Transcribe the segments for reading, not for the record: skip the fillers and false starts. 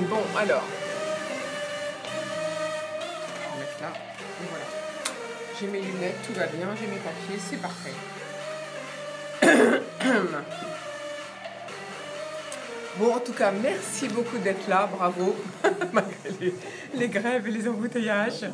Bon, alors. Je vais mettre là. Et voilà. J'ai mes lunettes, tout va bien, j'ai mes papiers, c'est parfait. Bon, en tout cas, merci beaucoup d'être là, bravo, malgré les grèves et les embouteillages.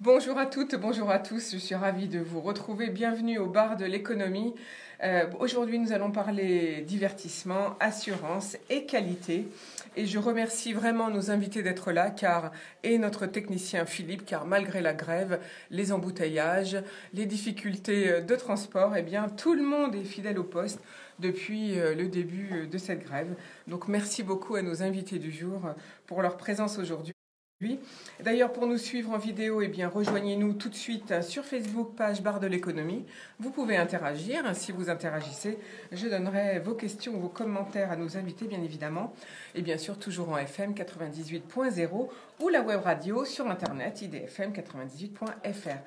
Bonjour à toutes, bonjour à tous, je suis ravie de vous retrouver. Bienvenue au bar de l'économie. Aujourd'hui, nous allons parler divertissement, assurance et qualité. Et je remercie vraiment nos invités d'être là, et notre technicien Philippe, car malgré la grève, les embouteillages, les difficultés de transport, eh bien, tout le monde est fidèle au poste depuis le début de cette grève. Donc, merci beaucoup à nos invités du jour pour leur présence aujourd'hui. D'ailleurs, pour nous suivre en vidéo, eh bien, rejoignez-nous tout de suite sur Facebook, page Bar de l'économie. Vous pouvez interagir. Si vous interagissez, je donnerai vos questions ou vos commentaires à nos invités, bien évidemment. Et bien sûr, toujours en FM 98.0 ou la web radio sur Internet, idfm98.fr.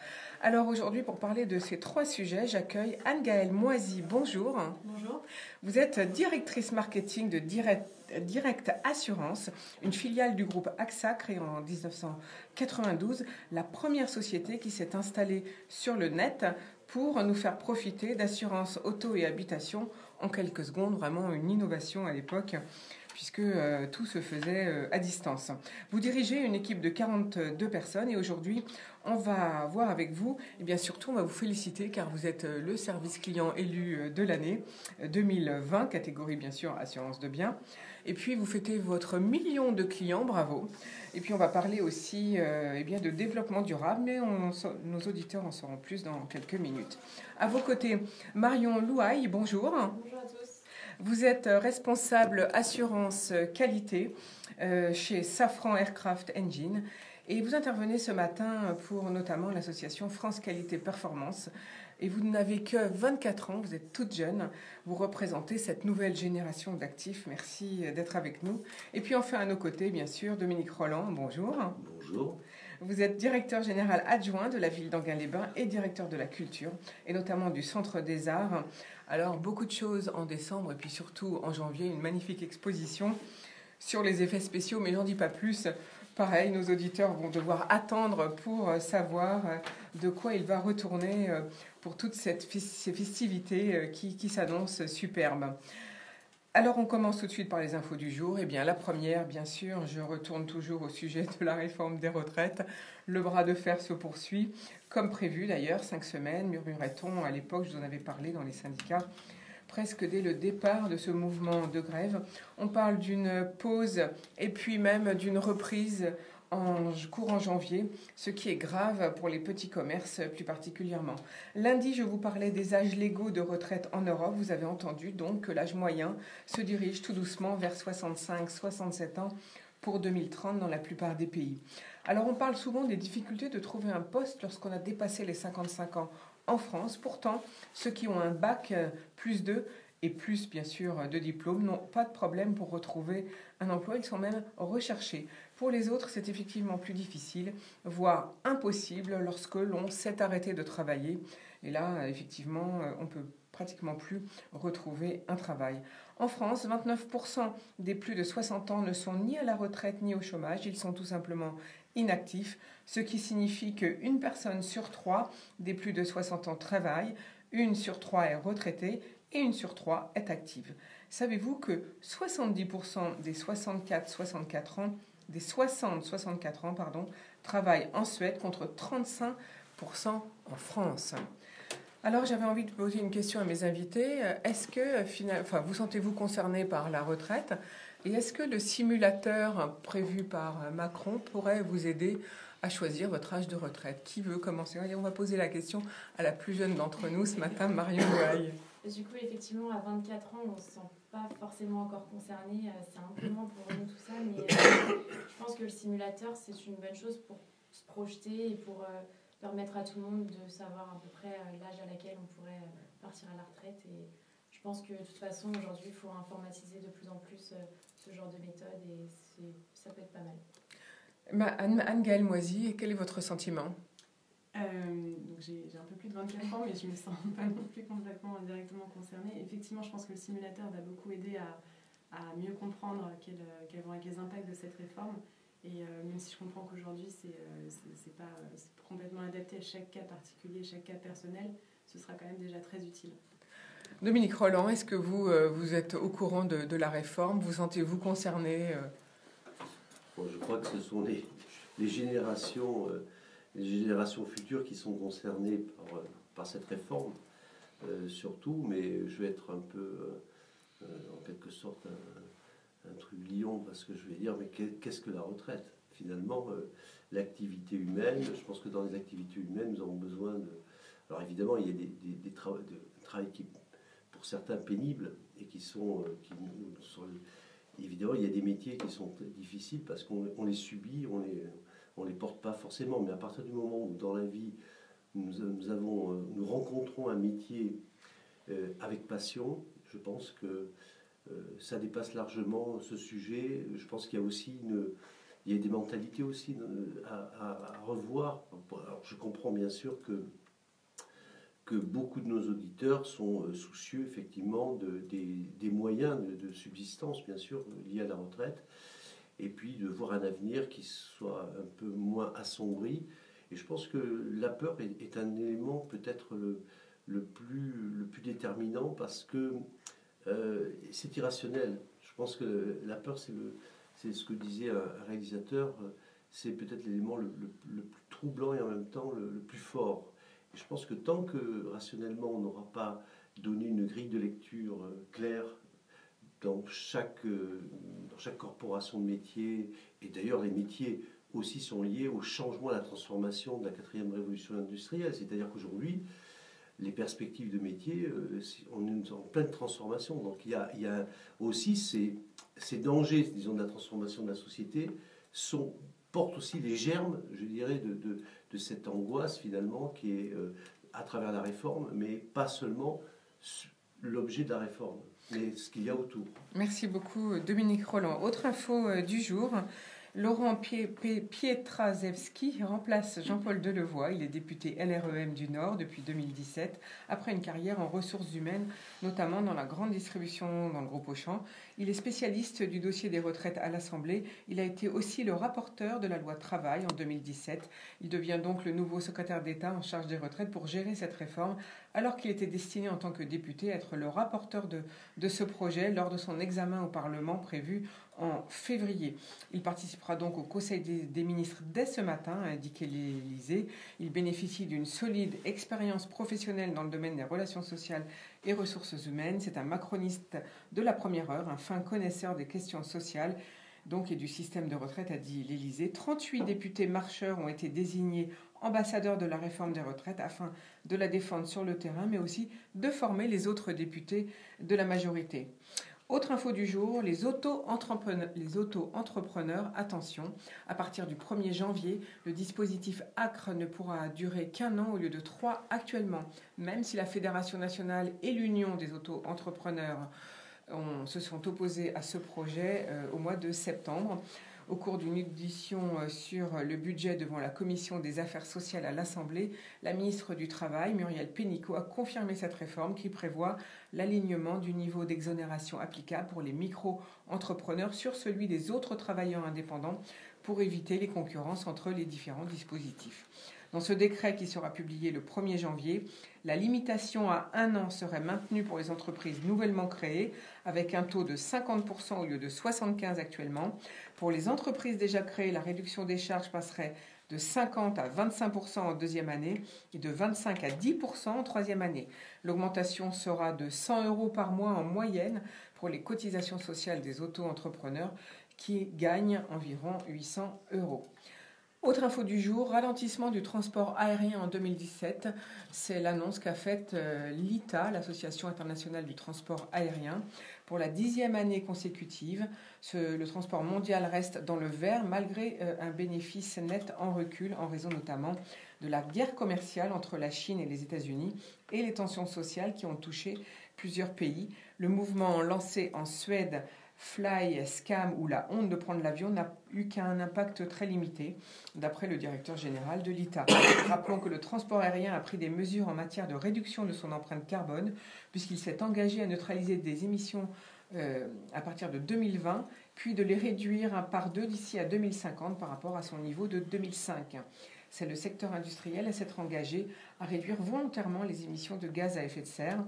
Alors aujourd'hui, pour parler de ces trois sujets, j'accueille Anne-Gaëlle Moisy. Bonjour. Bonjour. Vous êtes directrice marketing de Direct Assurance, une filiale du groupe AXA créée en 1992, la première société qui s'est installée sur le net pour nous faire profiter d'assurance auto et habitation en quelques secondes, vraiment une innovation à l'époque, puisque tout se faisait à distance. Vous dirigez une équipe de 42 personnes et aujourd'hui, on va voir avec vous, et bien surtout, on va vous féliciter car vous êtes le service client élu de l'année 2020, catégorie bien sûr assurance de biens. Et puis, vous fêtez votre million de clients, bravo. Et puis, on va parler aussi eh bien, de développement durable, mais nos auditeurs en sauront plus dans quelques minutes. À vos côtés, Marion Louaille, bonjour. Bonjour à tous. Vous êtes responsable assurance qualité chez Safran Aircraft Engine et vous intervenez ce matin pour notamment l'association France Qualité Performance. Et vous n'avez que 24 ans, vous êtes toute jeune, vous représentez cette nouvelle génération d'actifs. Merci d'être avec nous. Et puis enfin à nos côtés, bien sûr, Dominique Roland, bonjour. Bonjour. Vous êtes directeur général adjoint de la ville d'Enghien-les-Bains et directeur de la culture, et notamment du Centre des Arts. Alors, beaucoup de choses en décembre, et puis surtout en janvier, une magnifique exposition sur les effets spéciaux, mais j'en dis pas plus. Pareil, nos auditeurs vont devoir attendre pour savoir de quoi il va retourner pour toutes ces festivités qui s'annoncent superbes. Alors, on commence tout de suite par les infos du jour. Eh bien, la première, bien sûr, je retourne toujours au sujet de la réforme des retraites. Le bras de fer se poursuit, comme prévu d'ailleurs, 5 semaines, murmurait-on à l'époque, je vous en avais parlé dans les syndicats, presque dès le départ de ce mouvement de grève. On parle d'une pause et puis même d'une reprise courant janvier, ce qui est grave pour les petits commerces plus particulièrement. Lundi, je vous parlais des âges légaux de retraite en Europe. Vous avez entendu donc que l'âge moyen se dirige tout doucement vers 65-67 ans pour 2030 dans la plupart des pays. Alors on parle souvent des difficultés de trouver un poste lorsqu'on a dépassé les 55 ans en France. Pourtant, ceux qui ont un bac plus 2 et plus, bien sûr, de diplômes n'ont pas de problème pour retrouver un emploi. Ils sont même recherchés. Pour les autres, c'est effectivement plus difficile, voire impossible, lorsque l'on s'est arrêté de travailler. Et là, effectivement, on peut pratiquement plus retrouver un travail. En France, 29% des plus de 60 ans ne sont ni à la retraite ni au chômage. Ils sont tout simplement inactifs, ce qui signifie qu'une personne sur 3 des plus de 60 ans travaille, 1 sur 3 est retraitée et 1 sur 3 est active. Savez-vous que 70% des 60-64 ans travaillent en Suède contre 35% en France. Alors j'avais envie de poser une question à mes invités. Est-ce que vous sentez-vous concerné par la retraite et est-ce que le simulateur prévu par Macron pourrait vous aider à choisir votre âge de retraite? Qui veut commencer? On va poser la question à la plus jeune d'entre nous ce matin, Marion Louaille. Du coup, effectivement, à 24 ans, on ne se sent pas forcément encore concerné. C'est un peu loin pour nous tout ça, mais je pense que le simulateur, c'est une bonne chose pour se projeter et pour permettre à tout le monde de savoir à peu près l'âge à laquelle on pourrait partir à la retraite. Et je pense que de toute façon, aujourd'hui, il faut informatiser de plus en plus ce genre de méthode et ça peut être pas mal. Anne-Gaëlle Moisy, quel est votre sentiment? donc j'ai un peu plus de 24 ans, mais je ne me sens pas non plus complètement directement concernée. Effectivement, je pense que le simulateur va beaucoup aider à mieux comprendre quels vont être les impacts de cette réforme. Et même si je comprends qu'aujourd'hui, c'est pas complètement adapté à chaque cas particulier, chaque cas personnel, ce sera quand même déjà très utile. Dominique Rolland, est-ce que vous êtes au courant de la réforme? Vous sentez-vous concerné? Bon, je crois que ce sont les générations futures qui sont concernées par cette réforme, surtout, mais je vais être un peu, en quelque sorte, un trublion, parce que je vais dire, mais qu'est-ce que la retraite? Finalement, l'activité humaine, je pense que dans les activités humaines, nous avons besoin de... Alors évidemment, il y a des travaux qui, pour certains, pénibles, et qui sont évidemment, il y a des métiers qui sont difficiles parce qu'on les subit, on les porte pas forcément. Mais à partir du moment où, dans la vie, nous rencontrons un métier avec passion, je pense que ça dépasse largement ce sujet. Je pense qu'il y a aussi il y a des mentalités aussi à revoir. Alors, je comprends bien sûr que beaucoup de nos auditeurs sont soucieux effectivement des moyens de subsistance, bien sûr, liés à la retraite, et puis de voir un avenir qui soit un peu moins assombri. Et je pense que la peur est un élément peut-être le plus déterminant, parce que c'est irrationnel. Je pense que la peur, c'est ce que disait un réalisateur, c'est peut-être l'élément le plus troublant et en même temps le plus fort. Et je pense que tant que rationnellement on n'aura pas donné une grille de lecture claire dans chaque corporation de métier, et d'ailleurs les métiers aussi sont liés au changement, à la transformation de la 4e révolution industrielle, c'est-à-dire qu'aujourd'hui, les perspectives de métier, on est en pleine transformation. Donc il y a aussi ces dangers, disons, de la transformation de la société, portent aussi les germes, je dirais, de cette angoisse finalement qui est à travers la réforme, mais pas seulement l'objet de la réforme, mais ce qu'il y a autour. Merci beaucoup Dominique Rolland. Autre info du jour, Laurent Pietraszewski remplace Jean-Paul Delevoye. Il est député LREM du Nord depuis 2017, après une carrière en ressources humaines, notamment dans la grande distribution dans le groupe Auchan. Il est spécialiste du dossier des retraites à l'Assemblée. Il a été aussi le rapporteur de la loi Travail en 2017. Il devient donc le nouveau secrétaire d'État en charge des retraites pour gérer cette réforme, alors qu'il était destiné en tant que député à être le rapporteur de ce projet lors de son examen au Parlement prévu en février. Il participera donc au Conseil des ministres dès ce matin, a indiqué l'Élysée. Il bénéficie d'une solide expérience professionnelle dans le domaine des relations sociales et ressources humaines. C'est un macroniste de la première heure, un fin connaisseur des questions sociales donc, et du système de retraite, a dit l'Élysée. 38 députés marcheurs ont été désignés ambassadeurs de la réforme des retraites afin de la défendre sur le terrain, mais aussi de former les autres députés de la majorité. Autre info du jour, les auto-entrepreneurs, attention, à partir du 1er janvier, le dispositif ACRE ne pourra durer qu'1 an au lieu de 3 actuellement, même si la Fédération nationale et l'Union des auto-entrepreneurs se sont opposés à ce projet au mois de septembre. Au cours d'une audition sur le budget devant la Commission des affaires sociales à l'Assemblée, la ministre du Travail, Muriel Pénicaud, a confirmé cette réforme qui prévoit l'alignement du niveau d'exonération applicable pour les micro-entrepreneurs sur celui des autres travailleurs indépendants pour éviter les concurrences entre les différents dispositifs. Dans ce décret qui sera publié le 1er janvier, la limitation à 1 an serait maintenue pour les entreprises nouvellement créées, avec un taux de 50% au lieu de 75% actuellement. Pour les entreprises déjà créées, la réduction des charges passerait de 50 à 25% en 2e année et de 25 à 10% en 3e année. L'augmentation sera de 100 € par mois en moyenne pour les cotisations sociales des auto-entrepreneurs qui gagnent environ 800 €. Autre info du jour, ralentissement du transport aérien en 2017. C'est l'annonce qu'a faite l'ITA, l'Association internationale du transport aérien. Pour la 10e année consécutive, le transport mondial reste dans le vert malgré un bénéfice net en recul en raison notamment de la guerre commerciale entre la Chine et les États-Unis et les tensions sociales qui ont touché plusieurs pays. Le mouvement lancé en Suède Fly, Scam ou la honte de prendre l'avion n'a eu qu'un impact très limité, d'après le directeur général de l'ITA. Rappelons que le transport aérien a pris des mesures en matière de réduction de son empreinte carbone, puisqu'il s'est engagé à neutraliser des émissions à partir de 2020, puis de les réduire par 2 d'ici à 2050 par rapport à son niveau de 2005. C'est le secteur industriel à s'être engagé à réduire volontairement les émissions de gaz à effet de serre.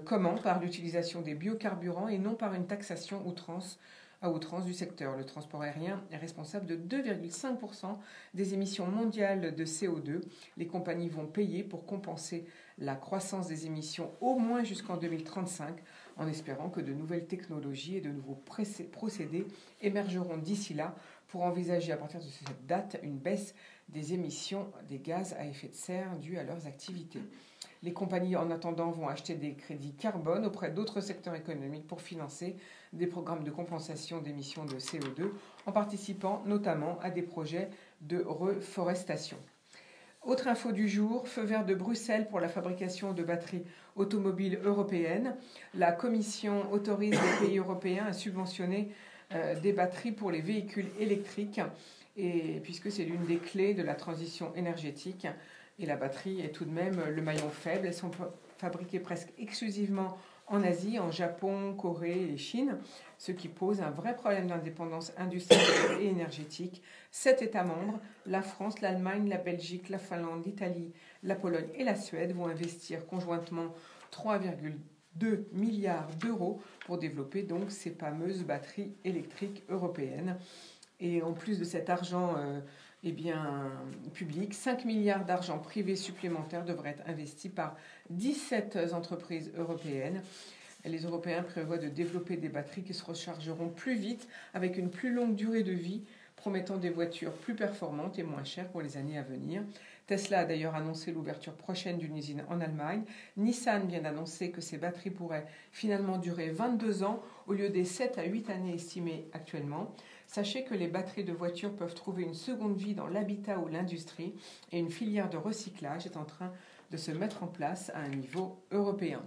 Comment? Par l'utilisation des biocarburants et non par une taxation à outrance du secteur. Le transport aérien est responsable de 2,5% des émissions mondiales de CO2. Les compagnies vont payer pour compenser la croissance des émissions au moins jusqu'en 2035, en espérant que de nouvelles technologies et de nouveaux procédés émergeront d'ici là pour envisager à partir de cette date une baisse des émissions des gaz à effet de serre dues à leurs activités. Les compagnies, en attendant, vont acheter des crédits carbone auprès d'autres secteurs économiques pour financer des programmes de compensation d'émissions de CO2, en participant notamment à des projets de reforestation. Autre info du jour, feu vert de Bruxelles pour la fabrication de batteries automobiles européennes. La Commission autorise les pays européens à subventionner des batteries pour les véhicules électriques, et puisque c'est l'une des clés de la transition énergétique. Et la batterie est tout de même le maillon faible. Elles sont fabriquées presque exclusivement en Asie, en Japon, Corée et Chine, ce qui pose un vrai problème d'indépendance industrielle et énergétique. 7 États membres, la France, l'Allemagne, la Belgique, la Finlande, l'Italie, la Pologne et la Suède vont investir conjointement 3,2 milliards d'euros pour développer donc ces fameuses batteries électriques européennes. Et en plus de cet argent public, 5 milliards d'argent privé supplémentaires devraient être investis par 17 entreprises européennes. Les Européens prévoient de développer des batteries qui se rechargeront plus vite, avec une plus longue durée de vie, promettant des voitures plus performantes et moins chères pour les années à venir. Tesla a d'ailleurs annoncé l'ouverture prochaine d'une usine en Allemagne. Nissan vient d'annoncer que ces batteries pourraient finalement durer 22 ans au lieu des 7 à 8 années estimées actuellement. Sachez que les batteries de voitures peuvent trouver une seconde vie dans l'habitat ou l'industrie, et une filière de recyclage est en train de se mettre en place à un niveau européen.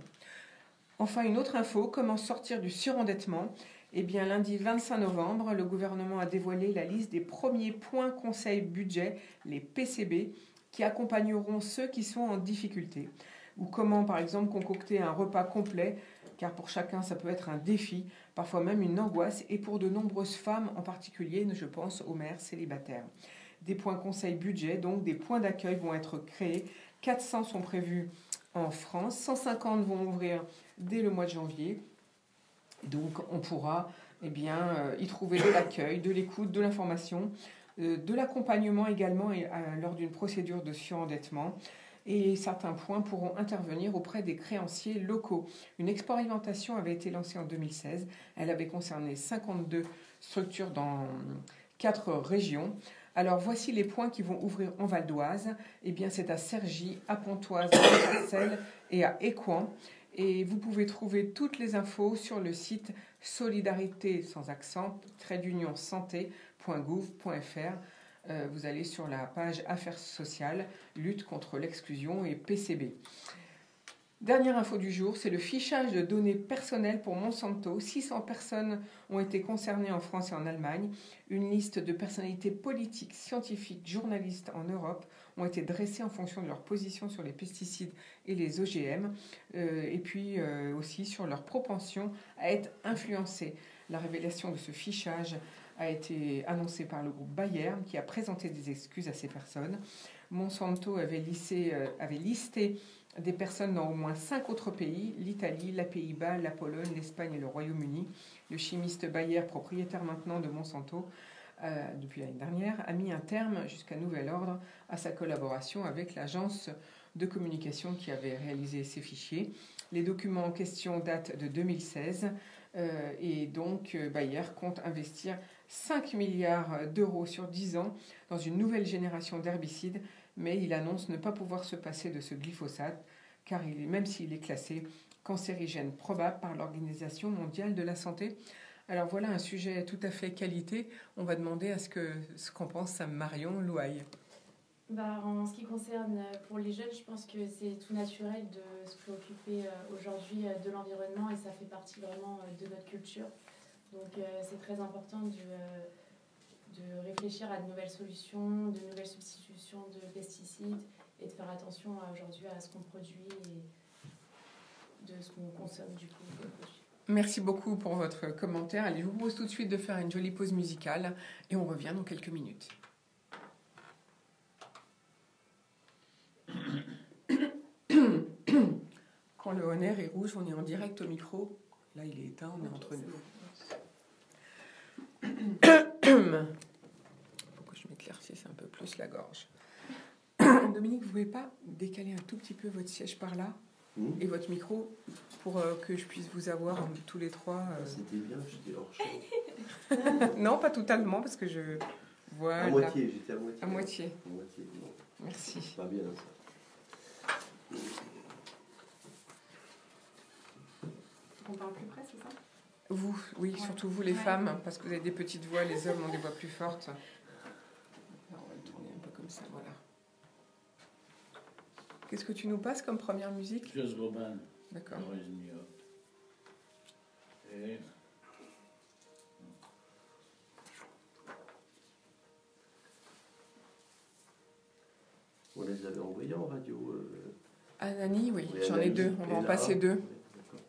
Enfin, une autre info, comment sortir du surendettement? Lundi 25 novembre, le gouvernement a dévoilé la liste des premiers points conseil budget, les PCB, qui accompagneront ceux qui sont en difficulté. Ou comment, par exemple, concocter un repas complet, car pour chacun, ça peut être un défi, parfois même une angoisse, et pour de nombreuses femmes en particulier, je pense aux mères célibataires. Des points conseil budget, donc des points d'accueil vont être créés. 400 sont prévus en France, 150 vont ouvrir dès le mois de janvier. Donc on pourra y trouver de l'accueil, de l'écoute, de l'information, de l'accompagnement également lors d'une procédure de surendettement. Et certains points pourront intervenir auprès des créanciers locaux. Une expérimentation avait été lancée en 2016. Elle avait concerné 52 structures dans 4 régions. Alors voici les points qui vont ouvrir en Val d'Oise. C'est à Cergy, à Pontoise, à Sarcelles et à Écouen. Et vous pouvez trouver toutes les infos sur le site solidarité sans accent santé.gouv.fr. Vous allez sur la page Affaires sociales, lutte contre l'exclusion et PCB. Dernière info du jour, c'est le fichage de données personnelles pour Monsanto. 600 personnes ont été concernées en France et en Allemagne. Une liste de personnalités politiques, scientifiques, journalistes en Europe ont été dressées en fonction de leur position sur les pesticides et les OGM, aussi sur leur propension à être influencés. La révélation de ce fichage a été annoncée par le groupe Bayer, qui a présenté des excuses à ces personnes. Monsanto avait listé des personnes dans au moins 5 autres pays, l'Italie, les Pays-Bas, la Pologne, l'Espagne et le Royaume-Uni. Le chimiste Bayer, propriétaire maintenant de Monsanto, depuis l'année dernière, a mis un terme, jusqu'à nouvel ordre, à sa collaboration avec l'agence de communication qui avait réalisé ces fichiers. Les documents en question datent de 2016 et donc Bayer compte investir 5 milliards d'euros sur 10 ans dans une nouvelle génération d'herbicides, mais il annonce ne pas pouvoir se passer de ce glyphosate, car même s'il est classé cancérigène probable par l'Organisation mondiale de la santé. Alors voilà un sujet tout à fait qualité. On va demander à ce qu'en pense Marion Louaille. En ce qui concerne pour les jeunes, je pense que c'est tout naturel de se préoccuper aujourd'hui de l'environnement, et ça fait partie vraiment de notre culture. Donc c'est très important de réfléchir à de nouvelles solutions, de nouvelles substitutions de pesticides et de faire attention aujourd'hui à ce qu'on produit et de ce qu'on consomme du coup. Des produits. Merci beaucoup pour votre commentaire. Allez, je vous propose tout de suite de faire une jolie pause musicale et on revient dans quelques minutes. Quand le honner est rouge, on est en direct au micro. Là, il est éteint, on est entre nous. Faut que je m'éclaircisse un peu plus la gorge. Dominique, vous ne pouvez pas décaler un tout petit peu votre siège par là et votre micro pour que je puisse vous avoir tous les trois. C'était bien, j'étais hors champ. Non, pas totalement, parce que je... Voilà. À moitié, j'étais à moitié. À moitié. À moitié, non. Merci. C'est pas bien, ça. On parle plus près, c'est ça? Vous, oui, Ouais. surtout vous les Ouais. femmes, parce que vous avez des petites voix, les hommes ont des voix plus fortes. Alors, on va le tourner un peu comme ça, voilà. Qu'est-ce que tu nous passes comme première musique? Joss Groban, D'accord. Raise Me Up. Et On les avait envoyés en radio. Anani, oui, Oui, j'en ai Anani. deux, on va Et en là, passer deux. ouais, d'accord.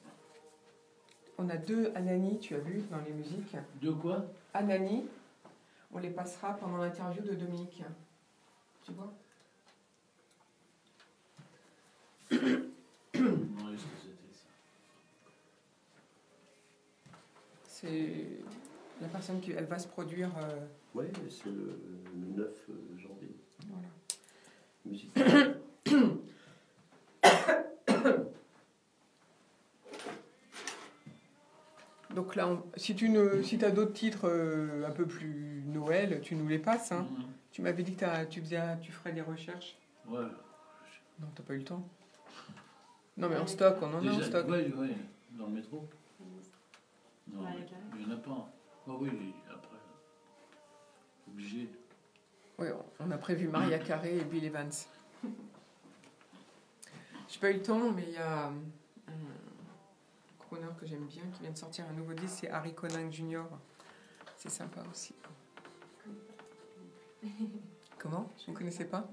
On a deux Anani, tu as vu, dans les musiques. de quoi? Anani, on les passera pendant l'interview de Dominique. Tu vois? Non, est-ce que c'était ça? C'est la personne qui elle va se produire. Ouais, c'est le 9 janvier. Voilà. Musique. Donc là, si tu as d'autres titres un peu plus Noël, tu nous les passes. Hein. Tu m'avais dit que tu ferais des recherches. Ouais. Non, t'as pas eu le temps. Non, mais en stock, on en a en Déjà, stock. ouais, dans le métro. Non, Ouais, il n'y en a pas. Ah oui, après. Obligé. Oui, on a prévu Maria Carey et Bill Evans. J'ai pas eu le temps, mais il y a un crooner que j'aime bien qui vient de sortir un nouveau disque, c'est Harry Connick Jr. C'est sympa aussi. Comment? Vous ne connaissez pas?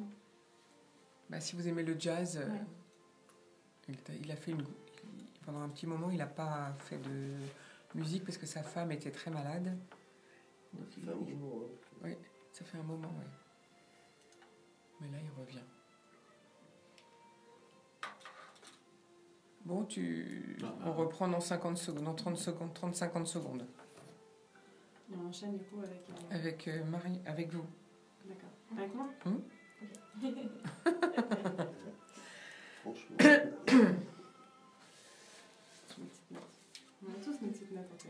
Bah, si vous aimez le jazz, il a fait pendant un petit moment, il n'a pas fait de musique parce que sa femme était très malade. Donc, Ça fait un moment, hein. oui, ça fait un moment, oui. Mais là, il revient. Bon, on reprend dans 50 secondes, dans 30 secondes, 30-50 secondes. Et on enchaîne du coup avec... Avec Marie, avec vous. D'accord. Avec moi? Franchement. Mes petites notes. On a tous nos petites notes en fait.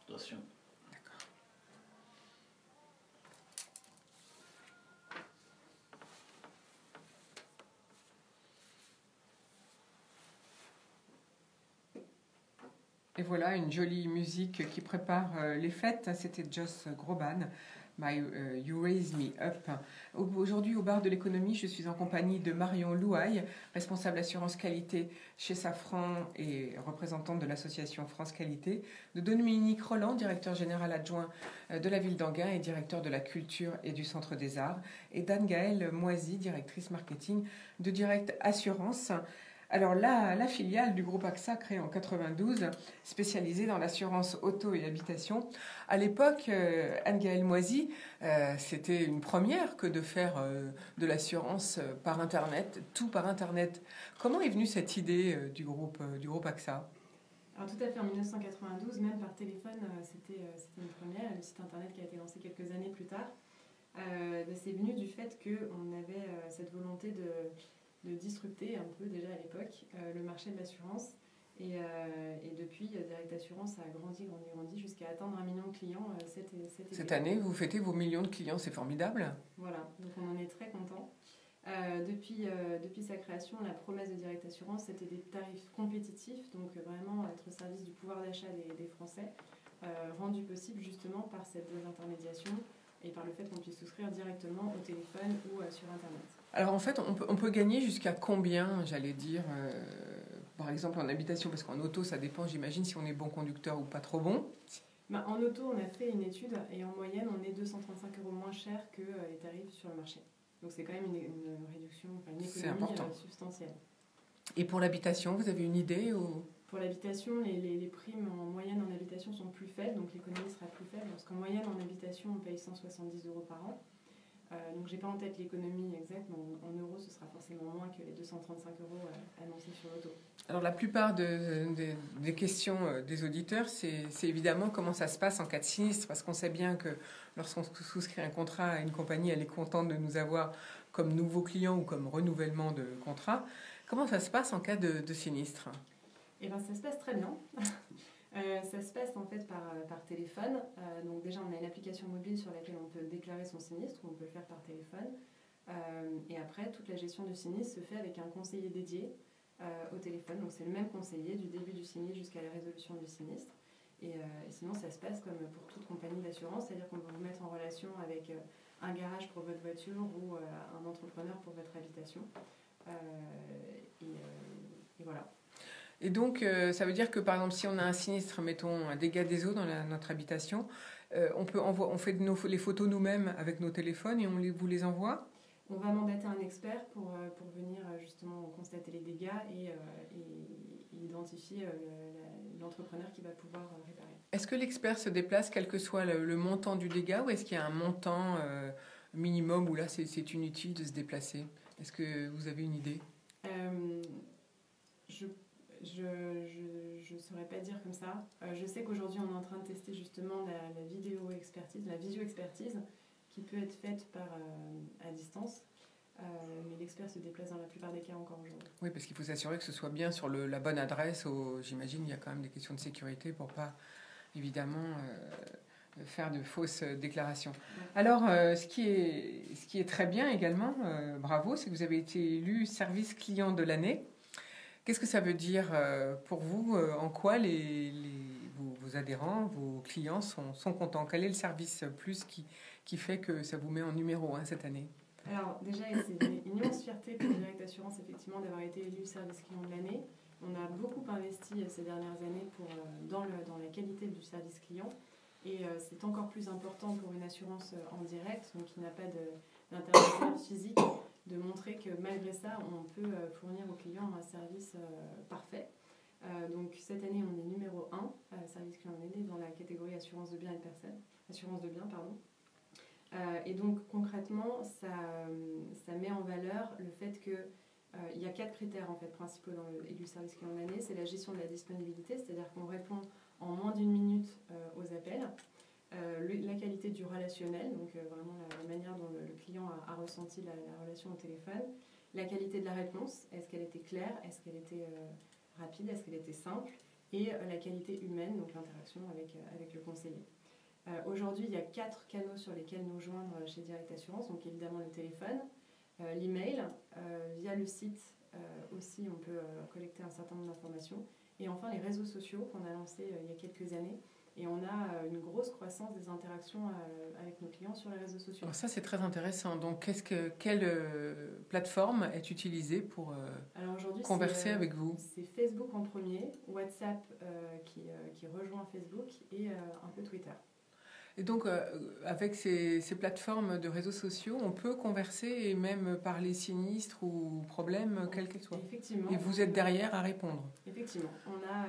Attention. Et voilà, une jolie musique qui prépare les fêtes. C'était Joss Groban, You Raise Me Up. Aujourd'hui, au bar de l'économie, je suis en compagnie de Marion Louaille, responsable assurance qualité chez Safran et représentante de l'association France Qualité, de Dominique Roland, directeur général adjoint de la ville d'Enghien et directeur de la culture et du centre des arts, et d'Anne-Gaëlle Moisy, directrice marketing de Direct Assurance. Alors là, la filiale du groupe AXA, créée en 92, spécialisée dans l'assurance auto et habitation. À l'époque, Anne-Gaëlle Moisy, c'était une première que de faire de l'assurance par Internet, tout par Internet. Comment est venue cette idée du groupe AXA? Alors tout à fait, en 1992, même par téléphone, c'était une première, le site internet qui a été lancé quelques années plus tard. C'est venu du fait qu'on avait cette volonté de disrupter un peu déjà à l'époque le marché de l'assurance. Et depuis, Direct Assurance a grandi jusqu'à atteindre 1 million de clients cette année. Vous fêtez vos millions de clients, c'est formidable. Voilà, donc on en est très content. Depuis sa création, la promesse de Direct Assurance, c'était des tarifs compétitifs, donc vraiment être au service du pouvoir d'achat des Français, rendu possible justement par cette désintermédiation et par le fait qu'on puisse souscrire directement au téléphone ou sur Internet. Alors en fait, on peut gagner jusqu'à combien, j'allais dire, par exemple en habitation, parce qu'en auto, ça dépend, j'imagine, si on est bon conducteur ou pas trop bon. En auto, on a fait une étude et en moyenne, on est 235 € moins cher que les tarifs sur le marché. Donc c'est quand même une réduction, une économie substantielle. Et pour l'habitation, vous avez une idée ou... Pour l'habitation, les primes en moyenne en habitation sont plus faibles, donc l'économie sera plus faible. Parce qu'en moyenne en habitation, on paye 170 € par an. Donc j'ai pas en tête l'économie exacte, mais en euros, ce sera forcément moins que les 235 € annoncés sur l'auto. Alors la plupart des questions des auditeurs, c'est évidemment comment ça se passe en cas de sinistre, parce qu'on sait bien que lorsqu'on souscrit un contrat à une compagnie, elle est contente de nous avoir comme nouveaux clients ou comme renouvellement de contrat. Comment ça se passe en cas de sinistre ? Eh bien, ça se passe très bien. Ça se passe en fait par téléphone. Donc déjà, on a une application mobile sur laquelle on peut déclarer son sinistre, ou on peut le faire par téléphone. Et après, toute la gestion du sinistre se fait avec un conseiller dédié au téléphone. Donc c'est le même conseiller du début du sinistre jusqu'à la résolution du sinistre. Et sinon, ça se passe comme pour toute compagnie d'assurance, c'est-à-dire qu'on va vous mettre en relation avec un garage pour votre voiture ou un entrepreneur pour votre habitation. Et voilà. Et donc, ça veut dire que, par exemple, si on a un sinistre, mettons un dégât des eaux dans notre habitation, on fait les photos nous-mêmes avec nos téléphones et vous les envoie ? On va mandater un expert pour venir justement constater les dégâts et identifier l'entrepreneur qui va pouvoir réparer. Est-ce que l'expert se déplace quel que soit le montant du dégât, ou est-ce qu'il y a un montant minimum où là c'est inutile de se déplacer ? Est-ce que vous avez une idée ? Je ne saurais pas dire comme ça. Je sais qu'aujourd'hui, on est en train de tester justement la vidéo-expertise, la visio-expertise, qui peut être faite à distance. Mais l'expert se déplace dans la plupart des cas encore aujourd'hui. Oui, parce qu'il faut s'assurer que ce soit bien sur la bonne adresse. J'imagine qu'il y a quand même des questions de sécurité pour pas, évidemment, faire de fausses déclarations. Ouais. Alors, ce qui est très bien également, bravo, c'est que vous avez été élu service client de l'année. Qu'est-ce que ça veut dire pour vous ? En quoi vos adhérents, vos clients sont contents ? Quel est le service plus qui fait que ça vous met en numéro 1 cette année ? Alors déjà, c'est une immense fierté pour Direct Assurance, effectivement, d'avoir été élu service client de l'année. On a beaucoup investi ces dernières années dans la qualité du service client. Et c'est encore plus important pour une assurance en direct, donc qui n'a pas d'intermédiaire physique, de montrer que malgré ça, on peut fournir aux clients un service parfait. Donc cette année, on est numéro 1, service client de l'année, dans la catégorie assurance de biens et personnes. Assurance de biens, pardon. Et donc concrètement, ça met en valeur le fait qu'il y a 4 critères en fait, principaux dans le service client de l'année. C'est la gestion de la disponibilité, c'est-à-dire qu'on répond en moins d'1 minute aux appels. La qualité du relationnel, donc vraiment la manière dont le client a ressenti la relation au téléphone. La qualité de la réponse, est-ce qu'elle était claire, est-ce qu'elle était rapide, est-ce qu'elle était simple. Et la qualité humaine, donc l'interaction avec le conseiller. Aujourd'hui, il y a 4 canaux sur lesquels nous joindre chez Direct Assurance. Donc évidemment le téléphone, l'email, via le site aussi on peut collecter un certain nombre d'informations. Et enfin les réseaux sociaux qu'on a lancés il y a quelques années. Et on a une grosse croissance des interactions avec nos clients sur les réseaux sociaux. Alors ça, c'est très intéressant. Donc, quelle plateforme est utilisée pour converser avec vous ? C'est Facebook en premier, WhatsApp qui rejoint Facebook et un peu Twitter. Et donc, avec ces plateformes de réseaux sociaux, on peut converser et même parler sinistres ou problèmes, quels qu'ils soient. Effectivement. Et vous êtes derrière à répondre. Effectivement. On a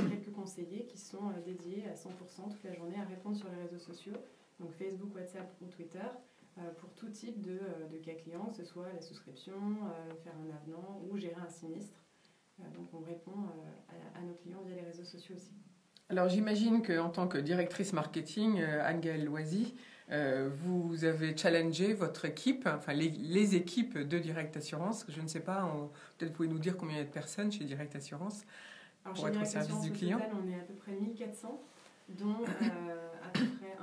quelques conseillers qui sont dédiés à 100% toute la journée à répondre sur les réseaux sociaux, donc Facebook, WhatsApp ou Twitter, pour tout type de cas clients, que ce soit la souscription, faire un avenant ou gérer un sinistre. Donc on répond à nos clients via les réseaux sociaux aussi. Alors j'imagine qu'en tant que directrice marketing, Anne-Gaëlle Loisy, vous avez challengé votre équipe, enfin les équipes de Direct Assurance. Je ne sais pas, peut-être vous pouvez nous dire combien il y a de personnes chez Direct Assurance pour être au service du client. Total, on est à peu près 1400, dont à peu près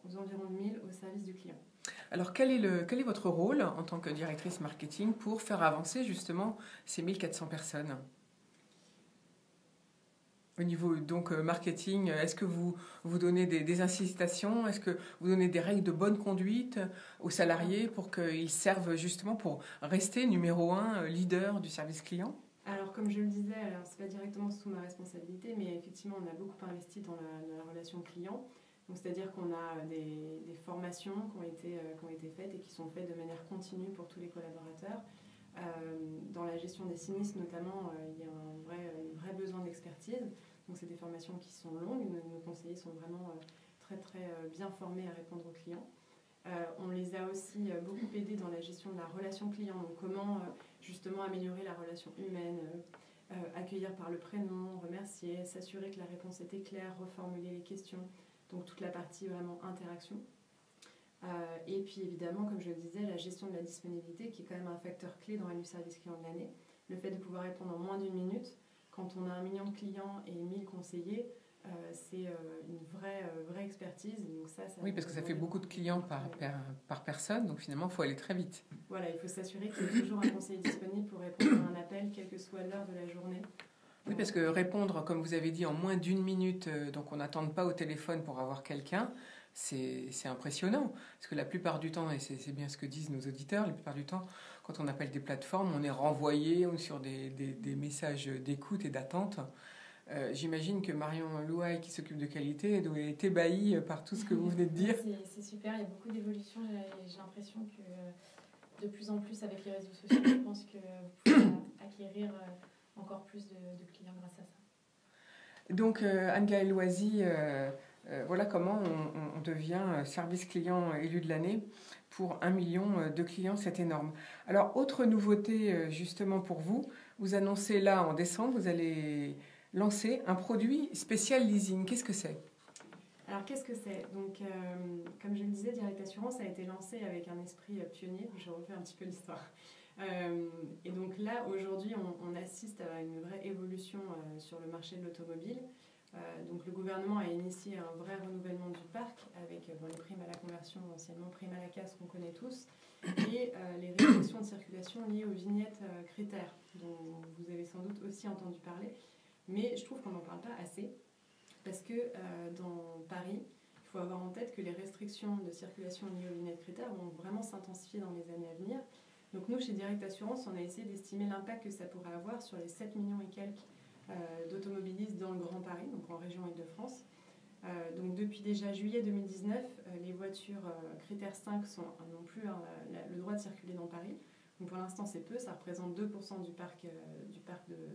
aux environs de 1000 au service du client. Alors quel est votre rôle en tant que directrice marketing pour faire avancer justement ces 1400 personnes ? Au niveau donc marketing, est-ce que vous donnez des incitations? Est-ce que vous donnez des règles de bonne conduite aux salariés pour qu'ils servent justement pour rester numéro 1 leader du service client? Alors, comme je le disais, ce n'est pas directement sous ma responsabilité, mais effectivement, on a beaucoup investi dans la relation client. Donc, c'est-à-dire qu'on a des formations qui ont été faites et qui sont faites de manière continue pour tous les collaborateurs. Dans la gestion des sinistres, notamment, il y a un vrai besoin d'expertise. Donc, c'est des formations qui sont longues. Nos conseillers sont vraiment très, très bien formés à répondre aux clients. On les a aussi beaucoup aidés dans la gestion de la relation client. Donc, comment justement améliorer la relation humaine, accueillir par le prénom, remercier, s'assurer que la réponse était claire, reformuler les questions. Donc, toute la partie vraiment interaction. Et puis évidemment, comme je le disais, la gestion de la disponibilité qui est quand même un facteur clé dans l'élu service client de l'année. Le fait de pouvoir répondre en moins d'1 minute, quand on a 1 million de clients et 1000 conseillers, c'est une vraie expertise. Donc ça oui, parce que ça fait beaucoup de clients par personne, donc finalement, il faut aller très vite. Voilà, il faut s'assurer qu'il y ait toujours un conseiller disponible pour répondre à un appel, quelle que soit l'heure de la journée. Oui, parce que répondre, comme vous avez dit, en moins d'1 minute, donc on n'attende pas au téléphone pour avoir quelqu'un, c'est impressionnant. Parce que la plupart du temps, et c'est bien ce que disent nos auditeurs, la plupart du temps, quand on appelle des plateformes, on est renvoyé sur des messages d'écoute et d'attente. J'imagine que Marion Louaille, qui s'occupe de qualité, doit être ébahie par tout ce que vous venez de dire. C'est super, il y a beaucoup d'évolutions. J'ai l'impression que de plus en plus, avec les réseaux sociaux, je pense que vous pouvez acquérir encore plus de clients grâce à ça. Donc, Anne-Gaëlle Loisy, voilà comment on devient service client élu de l'année. Pour 1 million de clients, c'est énorme. Alors, autre nouveauté justement pour vous, vous annoncez là en décembre, vous allez lancer un produit spécial leasing. Qu'est-ce que c'est? Alors, qu'est-ce que c'est? Donc, comme je le disais, Direct Assurance a été lancé avec un esprit pionnier. Je refais un petit peu l'histoire. Et donc là, aujourd'hui, on assiste à une vraie évolution sur le marché de l'automobile. Donc le gouvernement a initié un vrai renouvellement du parc avec les primes à la conversion, anciennement primes à la casse qu'on connaît tous, et les restrictions de circulation liées aux vignettes critères, dont vous avez sans doute aussi entendu parler. Mais je trouve qu'on n'en parle pas assez, parce que dans Paris, il faut avoir en tête que les restrictions de circulation liées aux vignettes critères vont vraiment s'intensifier dans les années à venir. Donc nous, chez Direct Assurance, on a essayé d'estimer l'impact que ça pourrait avoir sur les 7 millions et quelques d'automobilistes dans le Grand Paris, donc en région Île-de-France. Donc depuis déjà juillet 2019, les voitures critères 5 n'ont plus le droit de circuler dans Paris. Donc pour l'instant, c'est peu, ça représente 2% du parc